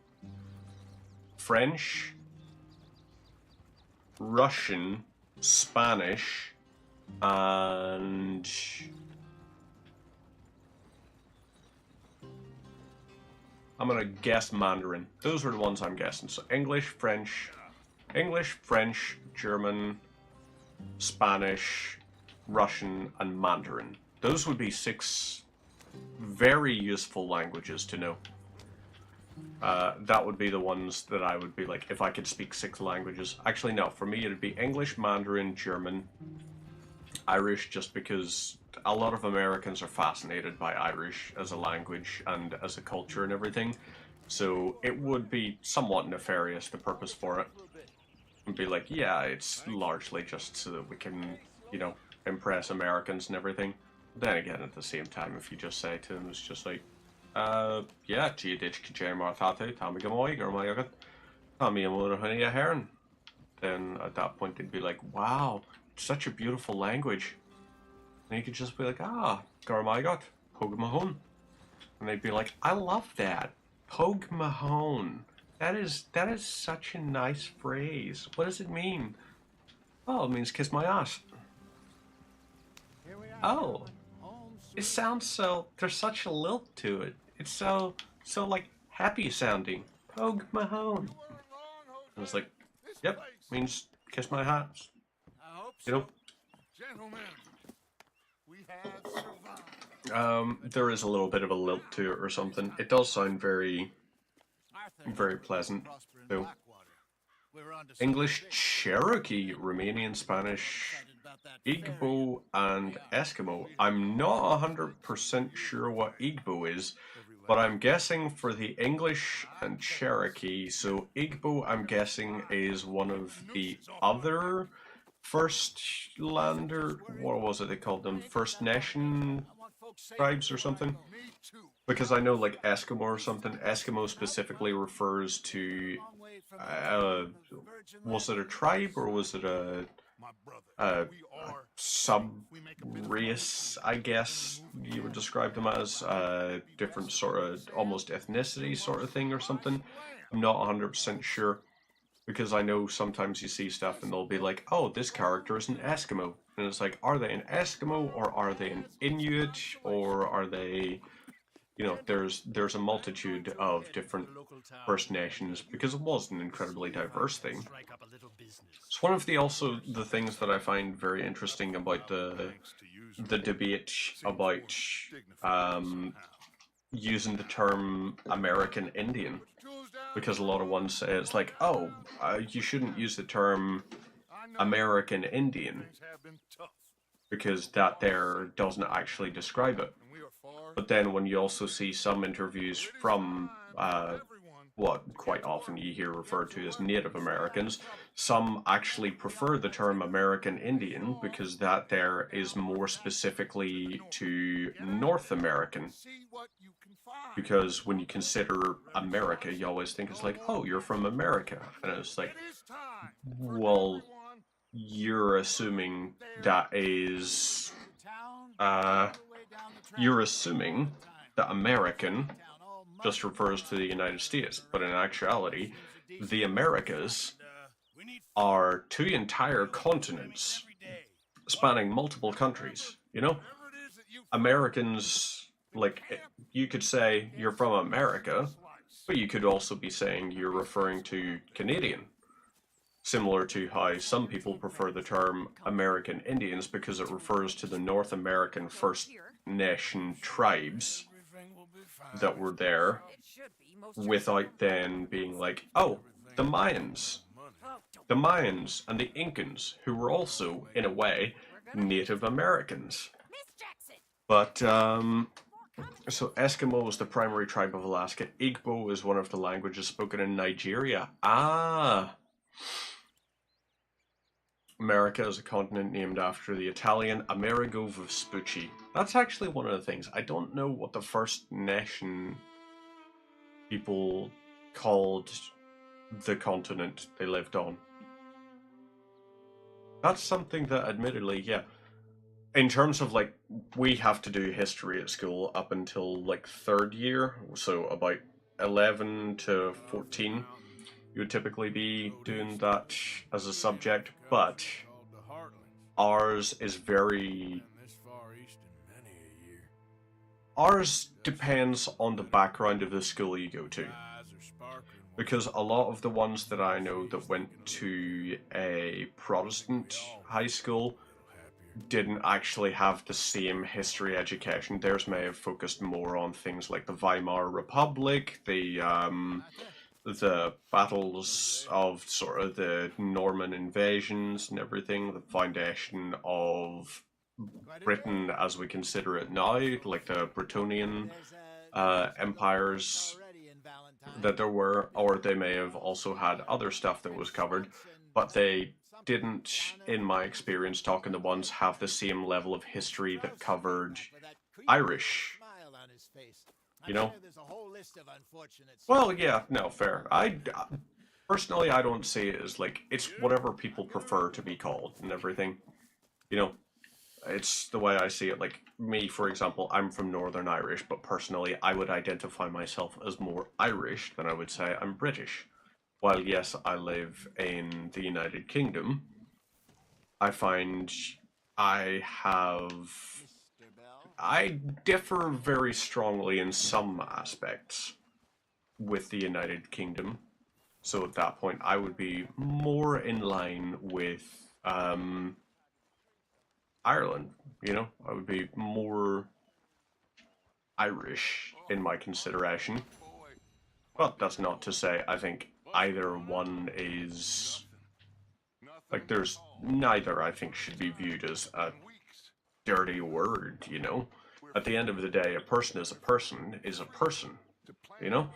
French, Russian, Spanish, and I'm gonna guess Mandarin. Those were the ones I'm guessing. So English, French, German, Spanish, Russian, and Mandarin. Those would be 6 very useful languages to know. That would be the ones that I would be like, if I could speak 6 languages. Actually, no, for me it'd be English, Mandarin, German, Irish, just because a lot of Americans are fascinated by Irish as a language and as a culture and everything. So it would be somewhat nefarious, the purpose for it. And be like, yeah, it's largely just so that we can, you know, impress Americans and everything. Then again, at the same time, if you just say to them, it's just like, yeah, Gia ditch Kajamar Tatu, Tommy Gamoy, Garmayagat, Tommy and Honey a Heron. Then at that point, they'd be like, wow, it's such a beautiful language. And you could just be like, ah, Garmayagat, Pog Mahone. And they'd be like, I love that. Pog Mahone. That is such a nice phrase. What does it mean? Oh, it means kiss my ass. Oh. It sounds so, there's such a lilt to it. It's so like happy sounding. Pog Mahone. And it's like, yep, means kiss my ass. I hope You know? Gentlemen, we have survived. There is a little bit of a lilt to it or something. It does sound very, very pleasant, though. English, Cherokee, Romanian, Spanish, Igbo, and Eskimo. I'm not 100% sure what Igbo is, but I'm guessing for the English and Cherokee. So Igbo, I'm guessing, is one of the other First Lander, what was it they called them? First Nation tribes or something? Because I know like Eskimo or something, Eskimo specifically refers to, was it a tribe or was it a sub-race, I guess you would describe them as, different sort of almost ethnicity sort of thing or something? I'm not 100% sure. Because I know sometimes you see stuff and they'll be like, oh, this character is an Eskimo. And it's like, are they an Eskimo or are they an Inuit or are they, you know, there's a multitude of different First Nations because it was an incredibly diverse thing. It's one of the things that I find very interesting about the debate about using the term American Indian. Because a lot of ones say it's like, oh, you shouldn't use the term American Indian because that there doesn't actually describe it. But then when you also see some interviews from what quite often you hear referred to as Native Americans, some actually prefer the term American Indian because that there is more specifically to North American. Because when you consider America, you always think it's like, oh, you're from America. And it's like, well, you're assuming that is, you're assuming that American just refers to the United States. But in actuality, the Americas are two entire continents spanning multiple countries, you know? Americans... Like, you could say you're from America, but you could also be saying you're referring to Canadian. Similar to how some people prefer the term American Indians because it refers to the North American First Nation tribes that were there, without then being like, oh, the Mayans. The Mayans and the Incans, who were also, in a way, Native Americans. But, so Eskimo is the primary tribe of Alaska. Igbo is one of the languages spoken in Nigeria. Ah! America is a continent named after the Italian Amerigo Vespucci. That's actually one of the things. I don't know what the First Nation people called the continent they lived on. That's something that, admittedly, yeah. In terms of, like, we have to do history at school up until, like, 3rd year, so about 11 to 14, you would typically be doing that as a subject, but ours is very... Ours depends on the background of the school you go to. Because a lot of the ones that I know that went to a Protestant high school didn't actually have the same history education. Theirs may have focused more on things like the Weimar Republic, the battles of sort of the Norman invasions and everything, the foundation of Britain as we consider it now, like the Bretonian empires that there were, or they may have also had other stuff that was covered, but they didn't, in my experience talking to ones, have the same level of history that covered Irish. You know? Well, yeah, no, fair. Personally, I don't see it as like, it's whatever people prefer to be called and everything. You know, it's the way I see it. Like, me, for example, I'm from Northern Irish, but personally, I would identify myself as more Irish than I would say I'm British. While, yes, I live in the United Kingdom, I find I have. I differ very strongly in some aspects with the United Kingdom. So at that point, I would be more in line with Ireland. You know, I would be more Irish in my consideration. But that's not to say I think either one is like there's neither I think should be viewed as a dirty word, you know? At the end of the day, a person is a person is a person, you know?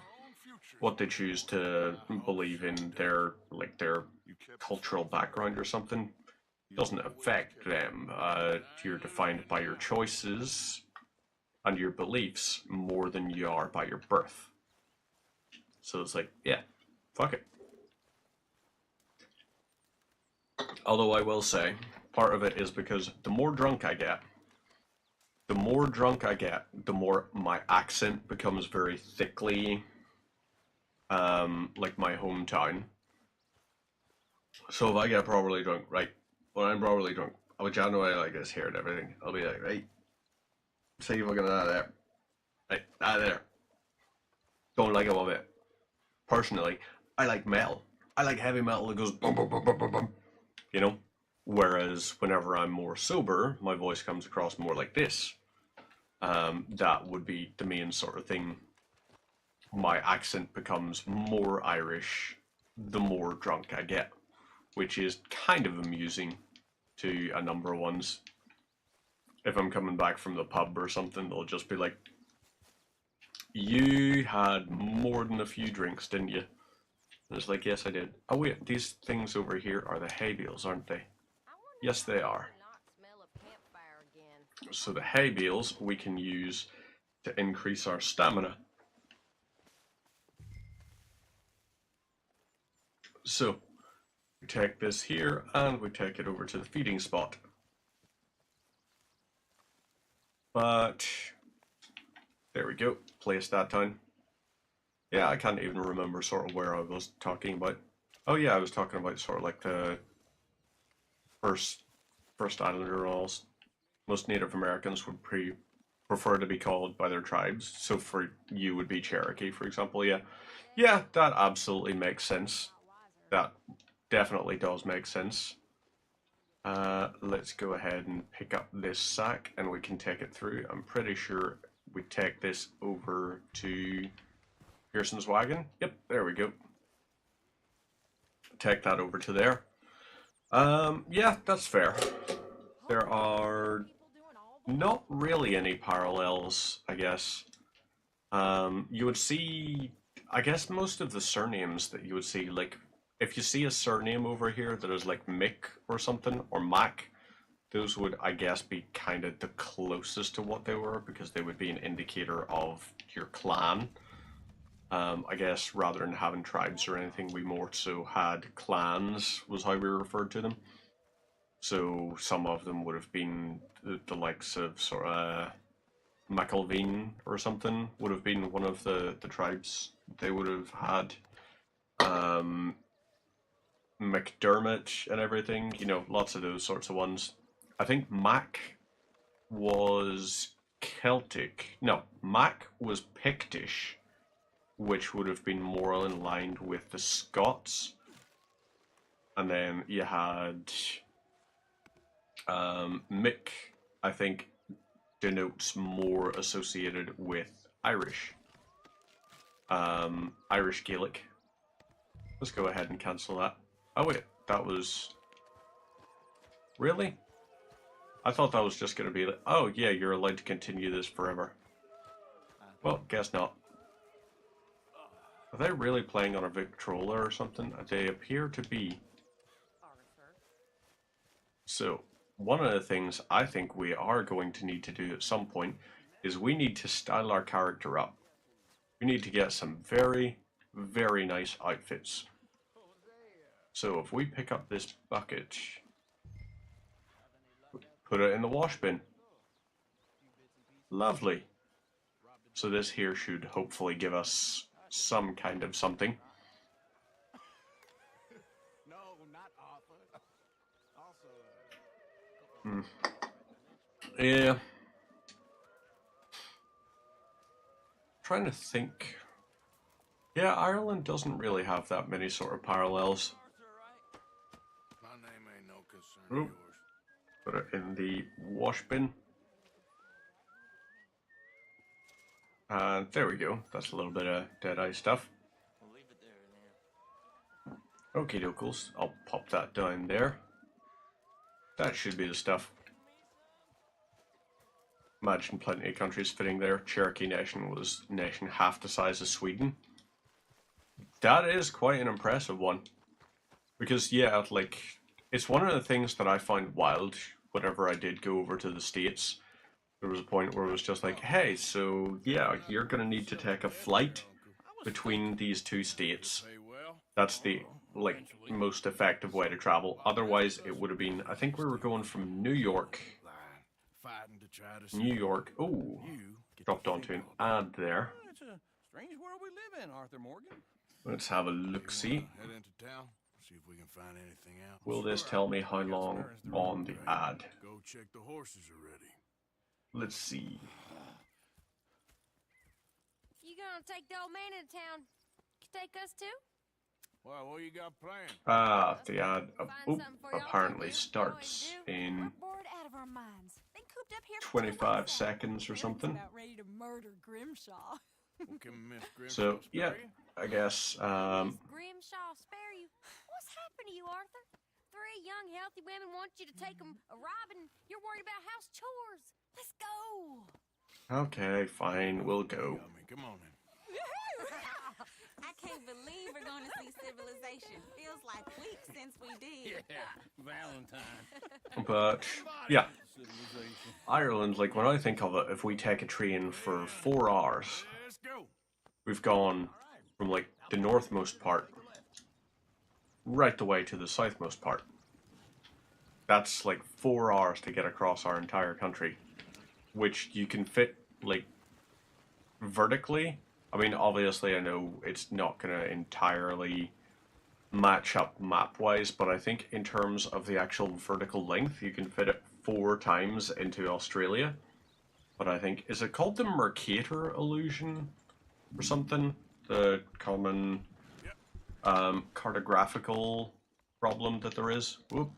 What they choose to believe in their cultural background or something doesn't affect them. You're defined by your choices and your beliefs more than you are by your birth. So it's like, yeah, fuck it. Although I will say, part of it is because the more drunk I get, the more my accent becomes very thickly, like my hometown. So if I get properly drunk, right, when I'm properly drunk, I'll be chatting away like this here and everything. I'll be like, right, see if I get out of there. Right, out of there. Don't like it one bit. Personally, I like metal. I like heavy metal that goes bum bum bum bum bum bum. You know? Whereas whenever I'm more sober, my voice comes across more like this. That would be the main sort of thing. My accent becomes more Irish the more drunk I get, which is kind of amusing to a number of ones. If I'm coming back from the pub or something, they'll just be like, "You had more than a few drinks, didn't you?" And it's like, "Yes, I did." "Oh wait, these things over here are the hay bales, aren't they?" "Yes, they are." So the hay bales we can use to increase our stamina. So we take this here and we take it over to the feeding spot. But there we go, place that down. Yeah, I can't even remember sort of where I was talking about. Oh yeah, I was talking about sort of like the first islander roles. Most Native Americans would prefer to be called by their tribes. So for you would be Cherokee, for example. Yeah, yeah, that absolutely makes sense. That definitely does make sense. Let's go ahead and pick up this sack and we can take it through. I'm pretty sure we take this over to Pearson's wagon. Yep, there we go. Take that over to there. Yeah, that's fair. There are not really any parallels, I guess. You would see, I guess most of the surnames that you would see, like, if you see a surname over here that is like Mick or something, or Mac, those would, I guess, be kind of the closest to what they were, because they would be an indicator of your clan. I guess rather than having tribes or anything, we more so had clans, was how we referred to them. So some of them would have been the likes of sort of McElveen or something would have been one of the tribes they would have had. McDermott and everything, you know, lots of those sorts of ones. I think Mac was Celtic. No, Mac was Pictish, which would have been more in line with the Scots. And then you had Mick, I think, denotes more associated with Irish. Irish Gaelic. Let's go ahead and cancel that. Oh wait, that was... Really? I thought that was just going to be like, oh yeah, you're allowed to continue this forever. Well, guess not. Are they really playing on a Victrola or something? They appear to be. So, one of the things I think we are going to need to do at some point is we need to style our character up. We need to get some very, very nice outfits. So if we pick up this bucket, put it in the wash bin. Lovely. So this here should hopefully give us some kind of something. No, not Arthur. Also, Yeah. Trying to think. Yeah, Ireland doesn't really have that many sort of parallels. my name ain't no concern of Oop. yours. Put it in the wash bin. And there we go. That's a little bit of Deadeye stuff. We'll leave it there now. Okie dokes. I'll pop that down there. That should be the stuff. Imagine plenty of countries fitting there. Cherokee Nation was nation half the size of Sweden. That is quite an impressive one. Because, yeah, like, it's one of the things that I found wild whenever I did go over to the States. There was a point where it was just like, hey, so, yeah, you're going to need to take a flight between these two states. That's the, like, most effective way to travel. Otherwise, it would have been, I think we were going from New York. Oh, dropped onto an ad there. It's a strange world we live in, Arthur Morgan. Let's have a look-see. Head into town, see if we can find anything out. Will this tell me how long on the ad? Go check the horses are ready. Let's see. You gonna take the old man into town? Take us too? Well, what you got planned? The ad apparently starts in We're bored out of our minds. Been cooped up here for 25 seconds or something. About ready to murder Grimshaw. What can Miss Grimshaw So, yeah, spare you? I guess, Miss Grimshaw spare you. What's happened to you, Arthur? 3 young, healthy women want you to take them a robin. You're worried about house chores. Let's go. okay, fine, we'll go. I mean, come on then. I can't believe we're going to see civilization. Feels like weeks since we did. Valentine. But, yeah, Civilization. Ireland, like, when I think of it, if we take a train for 4 hours, Let's go. we've gone from, like, the northmost part right the way to the southmost part. That's, like, 4 hours to get across our entire country, which you can fit, like, vertically. I mean, obviously, I know it's not going to entirely match up map-wise, but I think in terms of the actual vertical length, you can fit it 4 times into Australia. But I think, is it called the Mercator illusion or something? The common cartographical problem that there is. Whoop.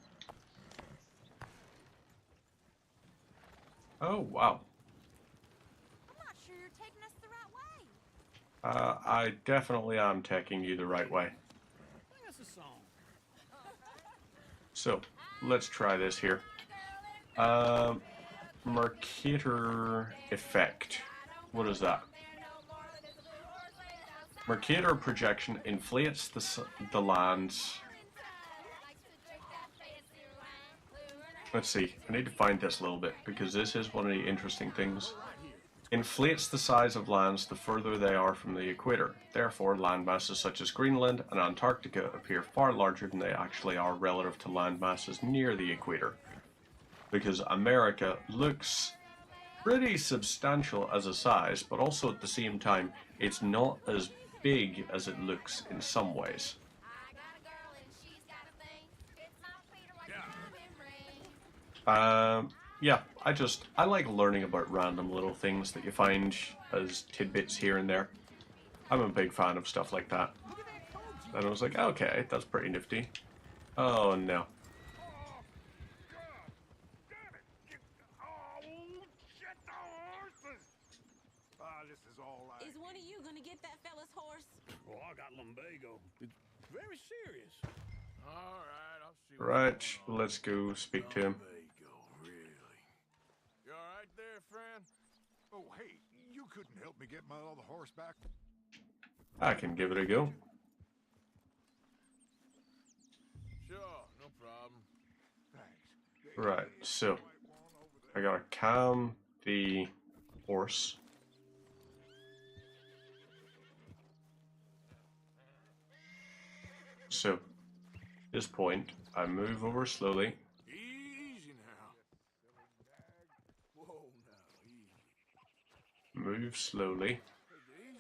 Oh, wow. I'm not sure you're taking us the right way. I definitely am taking you the right way. Sing us a song. So, let's try this here. Mercator effect. What is that? Mercator projection inflates the lands. Let's see. I need to find this a little bit because this is one of the interesting things. Inflates the size of lands the further they are from the equator. Therefore, land masses such as Greenland and Antarctica appear far larger than they actually are relative to land masses near the equator. Because America looks pretty substantial as a size, but also at the same time, it's not as big as it looks in some ways. I got a girl and she's got a thing. It's my feet are like a diamond ring. Yeah, I like learning about random little things that you find as tidbits here and there. I'm a big fan of stuff like that. And I was like, okay, that's pretty nifty. Oh no. This is all I... Is one of you going to get that fella's horse? Well, I got lumbago. It's very serious. All right, I'll see. Right, let's go speak to him. Lumbago, really? You all right there, friend? Oh, hey, you couldn't help me get my other horse back? I can give it a go. Sure, no problem. Thanks. Right, so I gotta calm the horse. So, at this point, I move over slowly. Easy now. Whoa, now, easy. Move slowly. Take it easy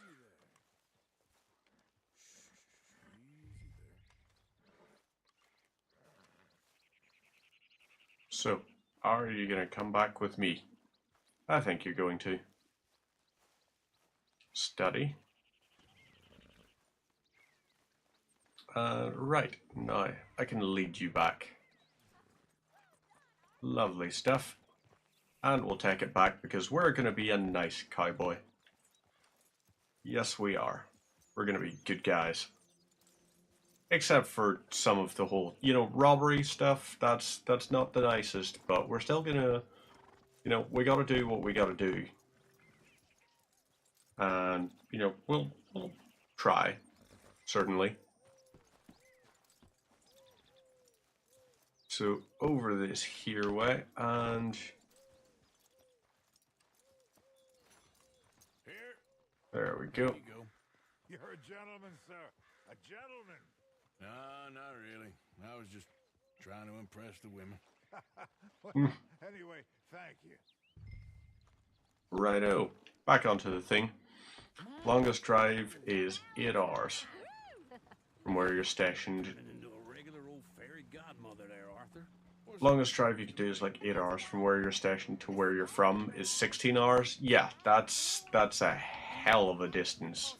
there. Easy there. So, are you gonna come back with me? I think you're going to. Study. Right, now I can lead you back. Lovely stuff. And we'll take it back because we're going to be a nice cowboy. Yes, we are. We're going to be good guys. Except for some of the whole, robbery stuff. That's not the nicest, but we're still going to, we got to do what we got to do. And, we'll try, certainly. So over this here way, and Here, there we go. There you go. you're a gentleman, sir. A gentleman. No, not really. I was just trying to impress the women. Well, anyway, thank you. Righto, back onto the thing. Longest drive is 8 hours from where you're stationed. Into a regular old fairy godmother there, Arthur. Longest drive you could do is like 8 hours from where you're stationed to where you're from is 16 hours. Yeah, that's a hell of a distance.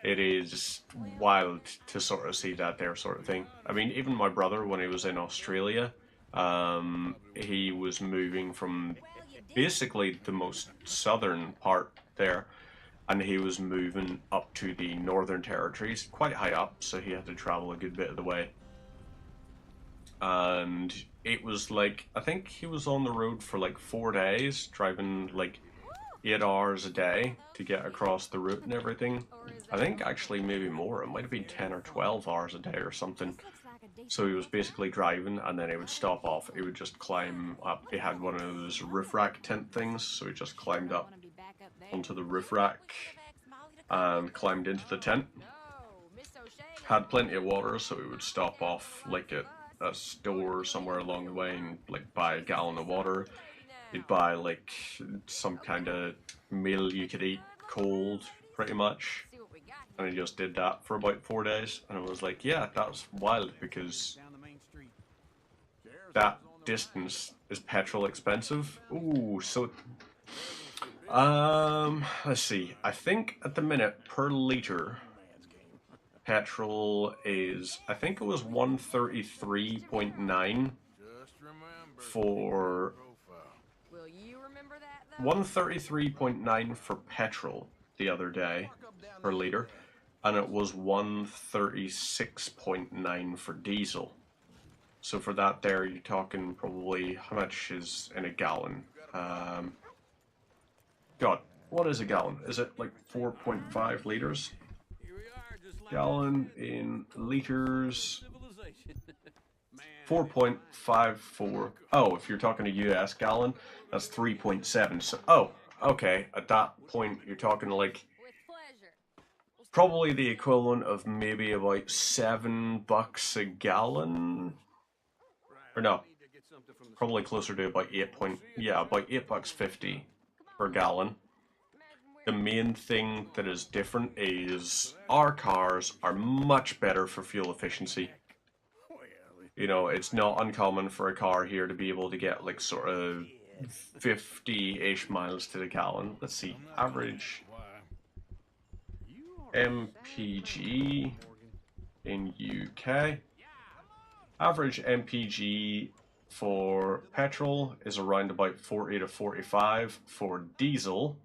It is wild to sort of see that there sort of thing. I mean, even my brother, when he was in Australia, he was moving from basically the most southern part there, and he was moving up to the Northern Territories, quite high up, so he had to travel a good bit of the way. And it was like, I think he was on the road for like 4 days, driving like 8 hours a day to get across the route and everything. I think actually maybe more, it might have been 10 or 12 hours a day or something. So he was basically driving, and then he would stop off, he would just climb up. He had one of those roof rack tent things, so he just climbed up onto the roof rack and climbed into the tent. Had plenty of water, so he would stop off like at a store somewhere along the way and like buy a gallon of water. He'd buy like some kind of meal you could eat cold, pretty much. And he just did that for about 4 days, and I was like, yeah, that was wild, because that distance is petrol expensive. Ooh, so let's see. I think at the minute per liter petrol is, I think it was 133.9 for 133.9 for petrol the other day per liter, and it was 136.9 for diesel. So for that there, you're talking probably, how much is in a gallon? God, what is a gallon? Is it like 4.5 liters? Gallon in liters, 4.54. Oh, if you're talking a US gallon, that's 3.7. So, oh, okay. At that point, you're talking like probably the equivalent of maybe about $7 a gallon. Or no, probably closer to about about $8.50 per gallon. The main thing that is different is our cars are much better for fuel efficiency. You know, it's not uncommon for a car here to be able to get like sort of 50-ish miles to the gallon. Let's see, average MPG in UK. Average MPG for petrol is around about 40 to 45. For diesel,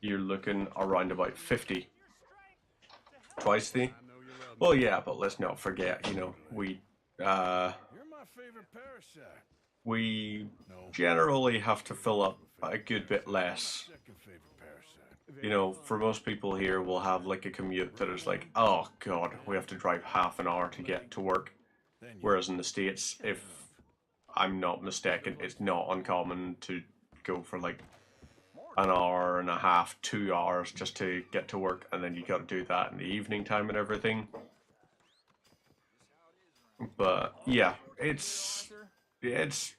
you're looking around about 50. Twice the... Well, yeah, but let's not forget, you know, we generally have to fill up a good bit less. You know, for most people here, we'll have like a commute that is like, oh god, we have to drive half an hour to get to work. Whereas in the States, if I'm not mistaken, it's not uncommon to go for like an hour and a half, 2 hours just to get to work, and then you got to do that in the evening time and everything. But yeah, it's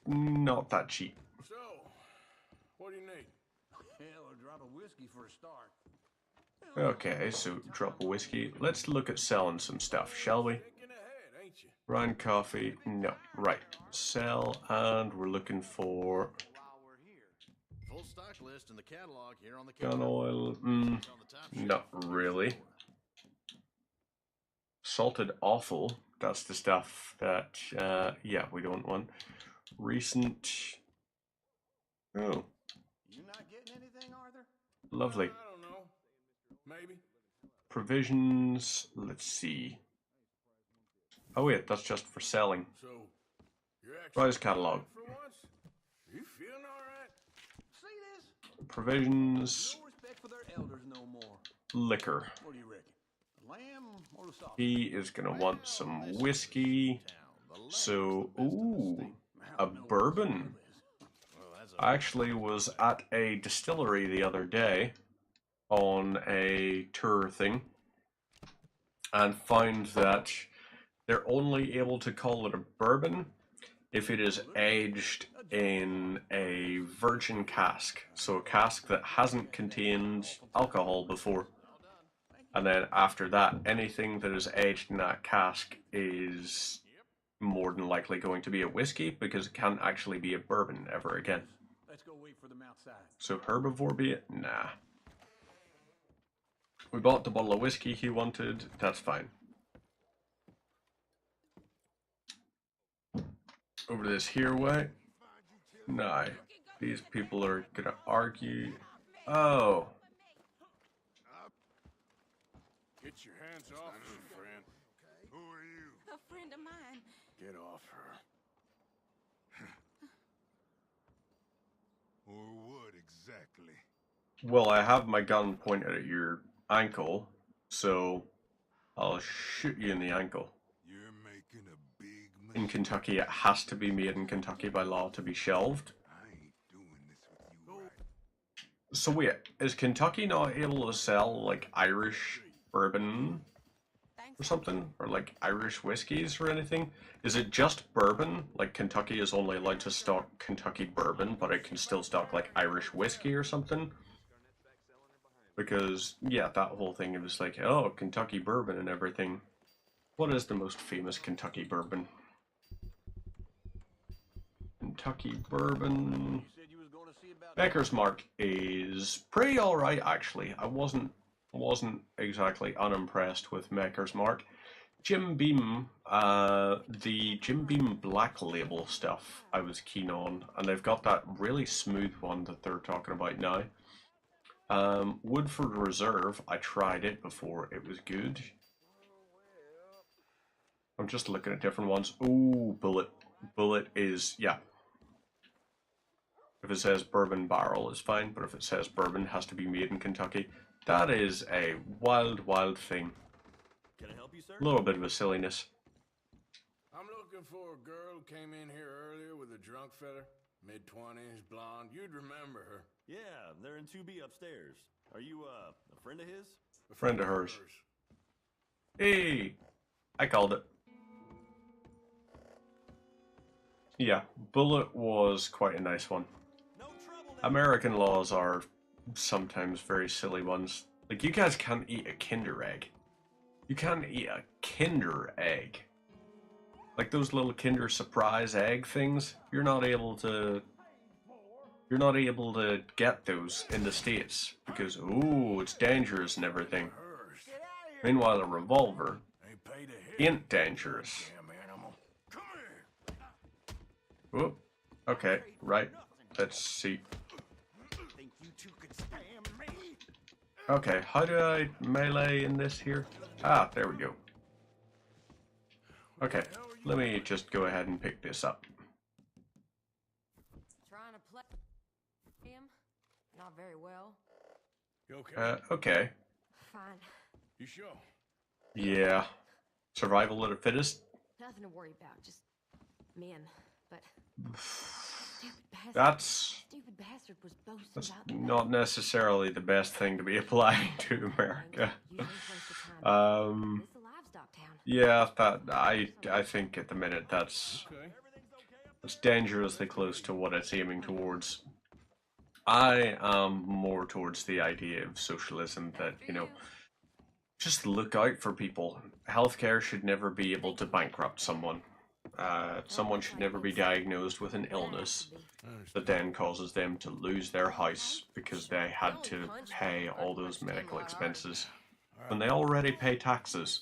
not that cheap. So, what do you need? Hell, a drop of whiskey for a start. Okay, so drop of whiskey. Let's look at selling some stuff, shall we? Thinking ahead, ain't you? Grind coffee, no, right. Sell, and we're looking for Full stock list in the catalog here on the gun counter. oil. On the top Not shelf. really. Salted offal, that's the stuff that, yeah, we don't want. Recent. Oh, You not getting anything, Arthur? lovely. I don't know. Maybe. Provisions, let's see. Oh wait, that's just for selling. So, you're actually Rise catalog. for once? You feeling all right? See this? Provisions, No respect for their elders no more. liquor. What do you reckon? The lamb or the sausage? He is gonna want some whiskey. So, ooh, a bourbon. I actually was at a distillery the other day on a tour thing and found that they're only able to call it a bourbon if it is aged in a virgin cask. So a cask that hasn't contained alcohol before. And then after that, anything that is aged in that cask is more than likely going to be a whiskey because it can't actually be a bourbon ever again. Let's go wait for them outside. So herbivore be it? Nah. We bought the bottle of whiskey he wanted, that's fine. Over this here way? Nah. These people are gonna argue. Oh. Get your hands off her, friend. Who are you? A friend of mine. Get off her. Or what exactly? Well, I have my gun pointed at your ankle, so I'll shoot you in the ankle. You're making a big In mistake. Kentucky, it has to be made in Kentucky by law to be shelved. I ain't doing this with you right. So wait, is Kentucky not able to sell like Irish bourbon Thanks. or something? Or like Irish whiskeys or anything? Is it just bourbon? Like Kentucky is only allowed to stock Kentucky bourbon, but it can still stock like Irish whiskey or something? Because, yeah, that whole thing, it was like, oh, Kentucky bourbon and everything. What is the most famous Kentucky bourbon? Kentucky bourbon. You said you was going to see about Maker's Mark is pretty alright, actually. I wasn't exactly unimpressed with Maker's Mark. Jim Beam, the Jim Beam Black Label stuff I was keen on, and they've got that really smooth one that they're talking about now. Woodford Reserve, I tried it before, it was good. I'm just looking at different ones. Ooh, Bullet. Bullet is, yeah. If it says bourbon barrel, it's fine, but if it says bourbon, it has to be made in Kentucky. That is a wild, wild thing. Can I help you, sir? A little bit of a silliness. I'm looking for a girl who came in here earlier with a drunk fella. Mid-20s, blonde. You'd remember her. Yeah, they're in 2B upstairs. Are you, a friend of his? A Friend of hers. Hey! I called it. Yeah, Bullet was quite a nice one. No trouble. American laws are sometimes very silly ones. Like, you guys can't eat a Kinder Egg. You can't eat a Kinder Egg. Like those little Kinder Surprise egg things, you're not able to get those in the States because, ooh, it's dangerous and everything. Hers. Meanwhile, a revolver Ain't paid a hit. ain't dangerous. Damn animal. Come here. Whoop. Okay, right. Let's see. Think you two could stand me? Okay, how do I melee in this here? Ah, there we go. Okay, let me just go ahead and pick this up. Trying to play him? Not very well. You okay? Okay. Fine. You sure? Yeah. Survival of the fittest? Nothing to worry about. Just men. but stupid bastard was boasting that's about the not necessarily the best thing to be applying to America. This a livestock town. Yeah, that I think at the minute that's dangerously close to what it's aiming towards. I am more towards the idea of socialism that, you know, just look out for people. Healthcare should never be able to bankrupt someone. Someone should never be diagnosed with an illness that then causes them to lose their house because they had to pay all those medical expenses when they already pay taxes.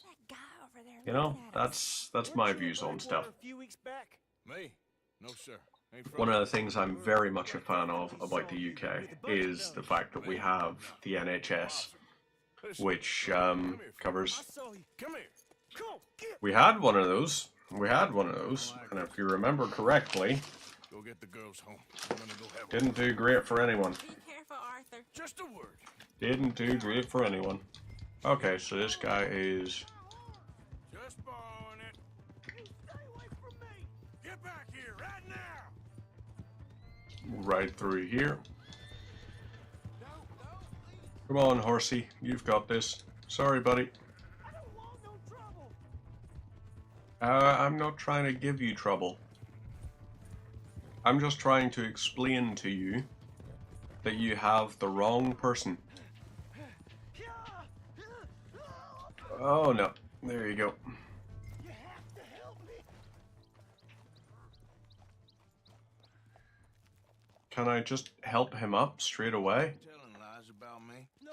You know, that's my views on stuff. Me? No, sir. Ain't from One of the things I'm very much a fan of about the UK is the fact that we have the NHS, which covers. Come here. Go, get. We had one of those. And if you remember correctly, Go get the girls home. I'm gonna go have a didn't do great for anyone. Be careful, Arthur. just a word. Didn't do great for anyone. Okay, so this guy is. Just borrowing it. Stay away from me. Get back here right now. Right through here. Come on, horsey. You've got this. Sorry, buddy. I don't want no trouble. I'm not trying to give you trouble. I'm just trying to explain to you that you have the wrong person. Oh no. There you go. You have to help me. Can I just help him up straight away? Telling lies about me. No.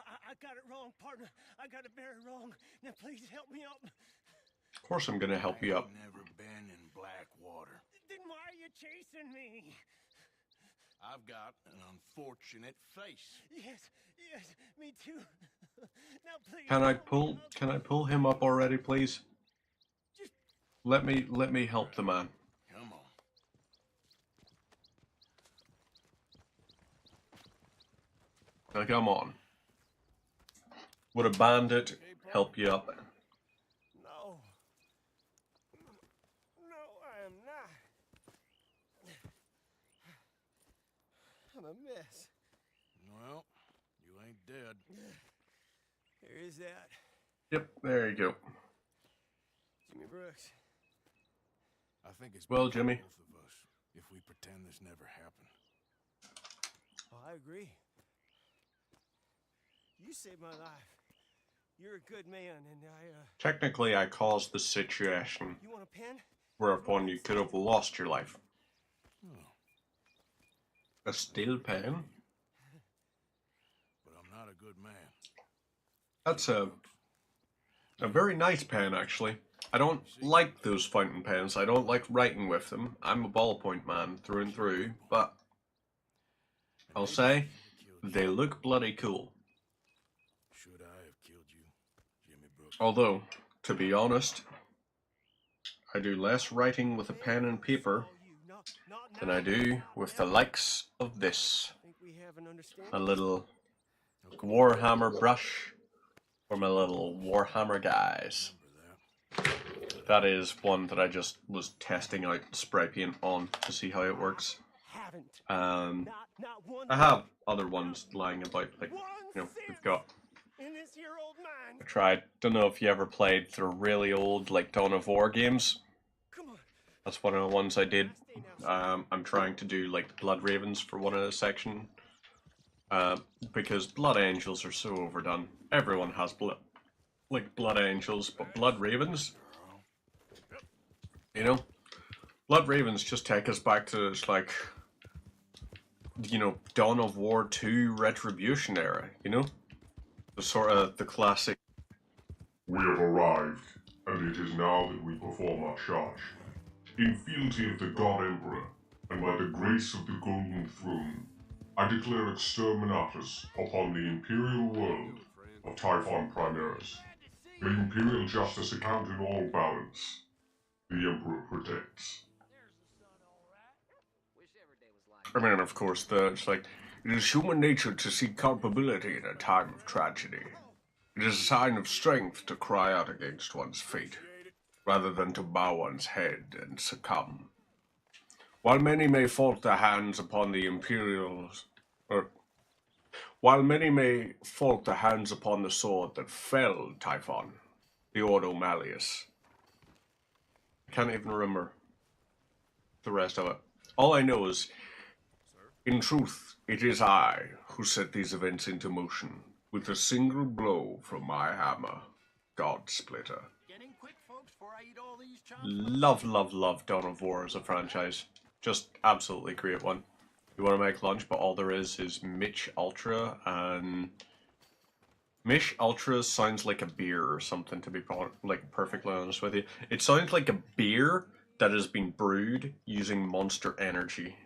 I got it wrong, partner. I got it very wrong. Now please help me up. Of course I'm gonna help you up. I've never been in Blackwater. Then why are you chasing me? I've got an unfortunate face. Yes, me too. Now please. Can I pull him up already, please? Let me help the man. Come on. Now come on. Would a bandit help you up? No, I am not. I'm a mess. Well, you ain't dead. There is that. Yep, there you go. Jimmy Brooks. I think it's Well, better for Jimmy. both of us if we pretend this never happened. Oh, I agree. You saved my life. You're a good man, and Technically, I caused the situation you want a pen? whereupon you could have lost your life. Oh, A steel pen? but I'm not a good man. That's a very nice pen, actually. I don't like those fountain pens. I don't like writing with them. I'm a ballpoint man through and through, but I'll say they look bloody cool. Should I have killed you, Jimmy Brooks? Although, to be honest, I do less writing with a pen and paper than I do with the likes of this. I think we have an understanding. A little Warhammer brush for my little Warhammer guys. That is one that I just was testing out spray paint on to see how it works. Haven't. Not one. I have other ones lying about, like, you know, we've got. In this here old I mind. tried. Don't know if you ever played the really old, like, Dawn of War games. Come on. That's one of the ones I did. I'm trying to do, like, Blood Ravens for one of the section. Because Blood Angels are so overdone. Everyone has Blood Angels, but Blood Ravens, you know, Blood Ravens just take us back to this, like, you know, Dawn of War 2 Retribution era, you know? The sort of, the classic. We have arrived, and it is now that we perform our charge. In fealty of the God Emperor, and by the grace of the Golden Throne, I declare exterminatus upon the Imperial world of Typhon Primaris. May Imperial justice account in all balance. The Emperor protects. I mean, of course, it's like, it is human nature to seek culpability in a time of tragedy. It is a sign of strength to cry out against one's fate. rather than to bow one's head and succumb. While many may fault the hands upon the Imperials, or while many may fault the hands upon the sword that fell Typhon, the Ordo Malleus. I can't even remember the rest of it. All I know is, in truth, it is I who set these events into motion with a single blow from my hammer, God Splitter. Getting quick, folks, before I eat all these chops. Love, love, love Dawn of War as a franchise. Just absolutely great one. You want to make lunch, but all there is Mitch Ultra, and Mitch Ultra sounds like a beer or something, to be like perfectly honest with you. It sounds like a beer that has been brewed using Monster Energy.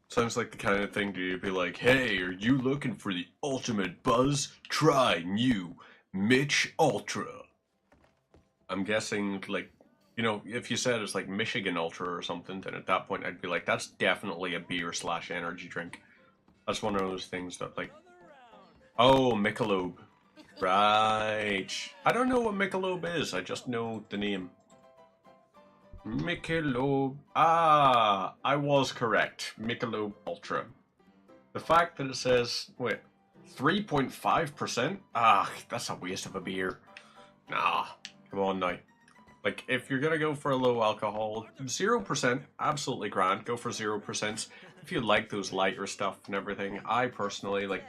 Sounds like the kind of thing to be like, hey, are you looking for the ultimate buzz? Try new Mitch Ultra. I'm guessing, like, you know, if you said it's like Michigan Ultra or something, then at that point I'd be like, that's definitely a beer / energy drink. That's one of those things that, like, oh, Michelob. Right. I don't know what Michelob is, I just know the name. Michelob. Ah, I was correct. Michelob Ultra. The fact that it says, wait, 3.5%? Ah, that's a waste of a beer. Nah, come on now. Like, if you're gonna go for a low alcohol, 0%, absolutely grand. Go for 0%. If you like those lighter stuff and everything, I personally, like,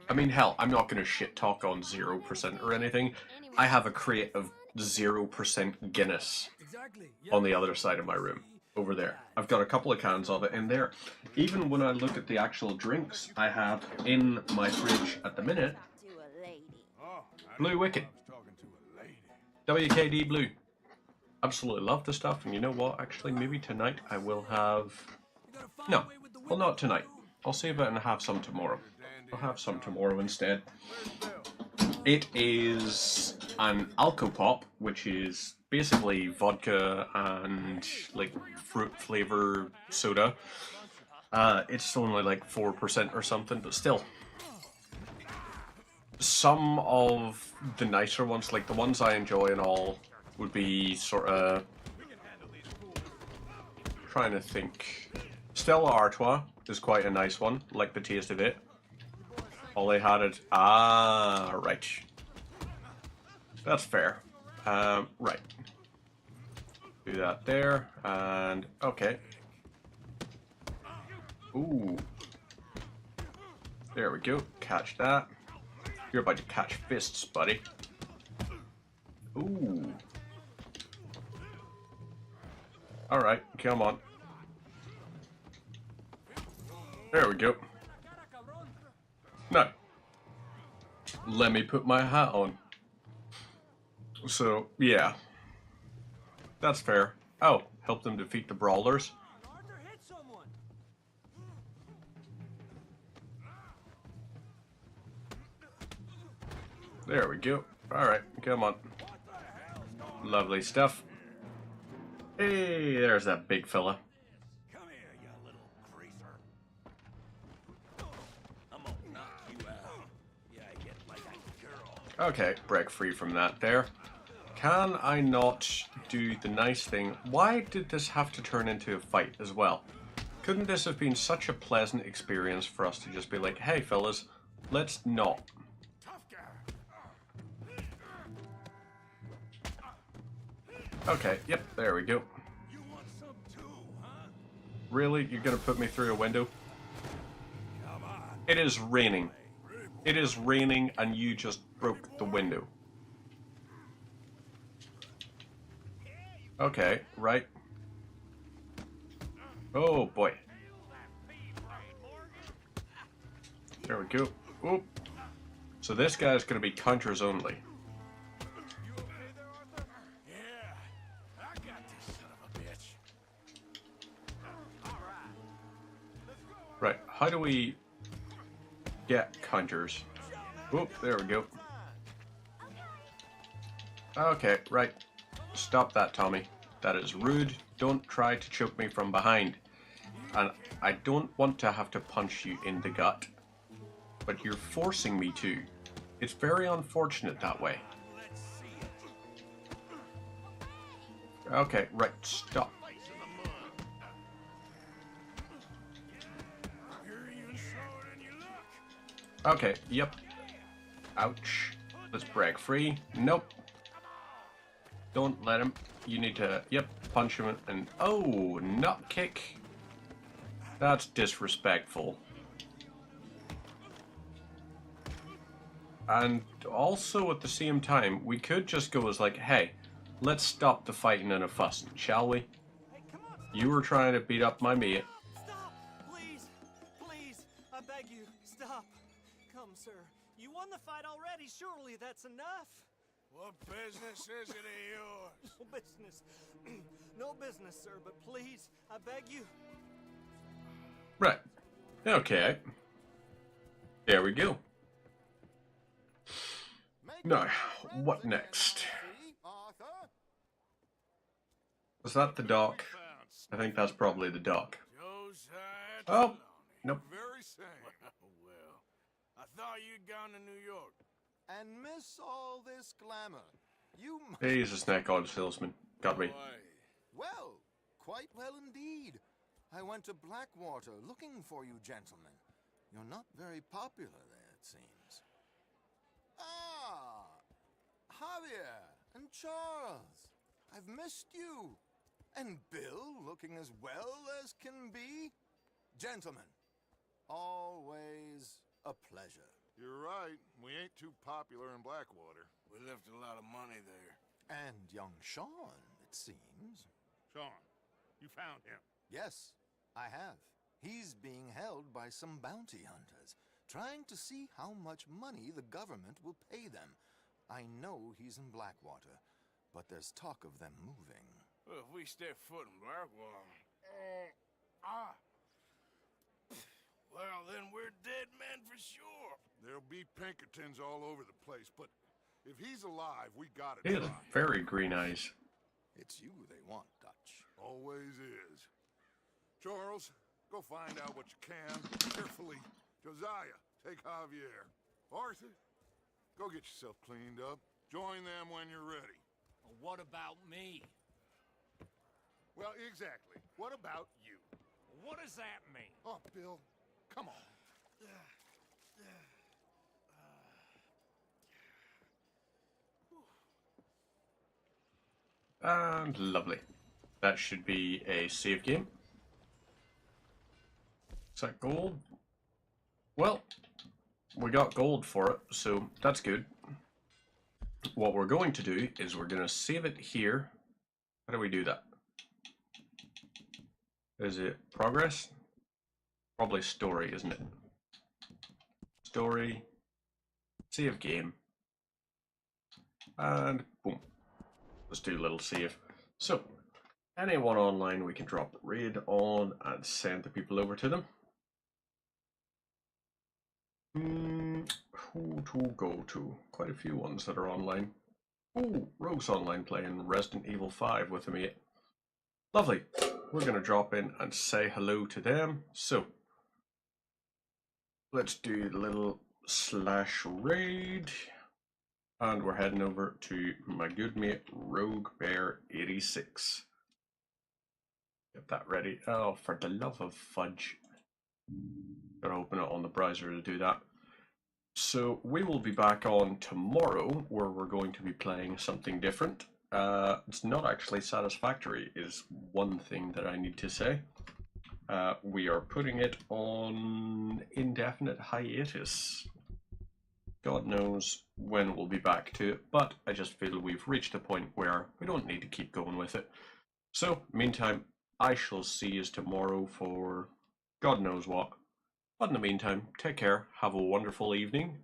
I mean, hell, I'm not gonna shit talk on 0% or anything. I have a crate of 0% Guinness on the other side of my room, over there. I've got a couple of cans of it in there. Even when I look at the actual drinks I have in my fridge at the minute, Blue Wicked. WKD Blue. Absolutely love the stuff, and you know what? Actually, maybe tonight I will have... No, well, not tonight. I'll save it and have some tomorrow. I'll have some tomorrow instead. It is an Alcopop, which is basically vodka and like fruit flavor soda. It's only like 4% or something, but still. Some of the nicer ones, like the ones I enjoy and all, would be sort of... trying to think. Stella Artois is quite a nice one, like the taste of it. All they had it... Ah, right. That's fair. Right. Do that there, and... okay. Ooh. There we go. Catch that. You're about to catch fists, buddy. Ooh. Alright, come on. There we go. No. Let me put my hat on. So, yeah. That's fair. Oh, help them defeat the brawlers. There we go. Alright, come on. Lovely stuff. Hey, there's that big fella. Come here, you little greaser. I'm gonna knock you out. Yeah, I get like a girl. Okay, break free from that there. Can I not do the nice thing? Why did this have to turn into a fight as well? Couldn't this have been such a pleasant experience for us to just be like, hey fellas, let's not. Okay, yep, there we go. You want some too, huh? Really? You're gonna put me through a window? Come on. It is raining. It is raining and you just broke the window. Okay, right. Oh boy. There we go. Oop. So this guy's gonna be counters only. Right, how do we get counters? Oop, there we go. Okay, right. Stop that, Tommy. That is rude. Don't try to choke me from behind. And I don't want to have to punch you in the gut. But you're forcing me to. It's very unfortunate that way. Okay, right, stop. Okay, yep. Ouch. Let's break free. Nope. Don't let him. You need to, yep, punch him and, oh, nut kick. That's disrespectful. And also at the same time, we could just go as like, hey, let's stop the fighting and the fussing, shall we? You were trying to beat up my mate. Stop! Please! Please! I beg you, stop! Come, sir. You won the fight already. Surely that's enough. What business is it of yours? No business. No business, sir, but please, I beg you. Right. Okay. There we go. Now, what next? Was that the dock? I think that's probably the dock. Oh, nope. Very same. Well, I thought you'd gone to New York. And miss all this glamour. You must... He's a snake oil salesman. Got me. Well, quite well indeed. I went to Blackwater looking for you gentlemen. You're not very popular there, it seems. Ah, Javier and Charles. I've missed you. And Bill looking as well as can be. Gentlemen, always a pleasure. You're right. We ain't too popular in Blackwater. We left a lot of money there. And young Sean, it seems. Sean, you found him? Yes, I have. He's being held by some bounty hunters, trying to see how much money the government will pay them. I know he's in Blackwater, but there's talk of them moving. Well, if we step foot in Blackwater... Well, then we're dead men for sure. There'll be Pinkertons all over the place, but if he's alive, we gotta He has try. very green eyes. It's you they want, Dutch. Always is. Charles, go find out what you can, carefully. Josiah, take Javier. Arthur, go get yourself cleaned up. Join them when you're ready. Well, what about me? Well, exactly. What about you? What does that mean? Oh, Bill, come on. And lovely. That should be a save game. Is that gold? Well, we got gold for it, so that's good. What we're going to do is we're going to save it here. How do we do that? Is it progress? Probably story, isn't it? Story, save game, and boom. Let's do a little save. So, anyone online we can drop the raid on and send the people over to them. Who to go to? Quite a few ones that are online. Ooh, Rogue's online playing Resident Evil 5 with a mate. Lovely. We're going to drop in and say hello to them. So, let's do the little /raid. And we're heading over to my good mate Rogue Bear 86. Get that ready. Oh, for the love of fudge. Gotta open it on the browser to do that. So we will be back on tomorrow where we're going to be playing something different. It's not actually satisfactory is one thing that I need to say. We are putting it on indefinite hiatus. God knows when we'll be back to it, but I just feel we've reached a point where we don't need to keep going with it. So, meantime, I shall see you tomorrow for God knows what. But in the meantime, take care, have a wonderful evening.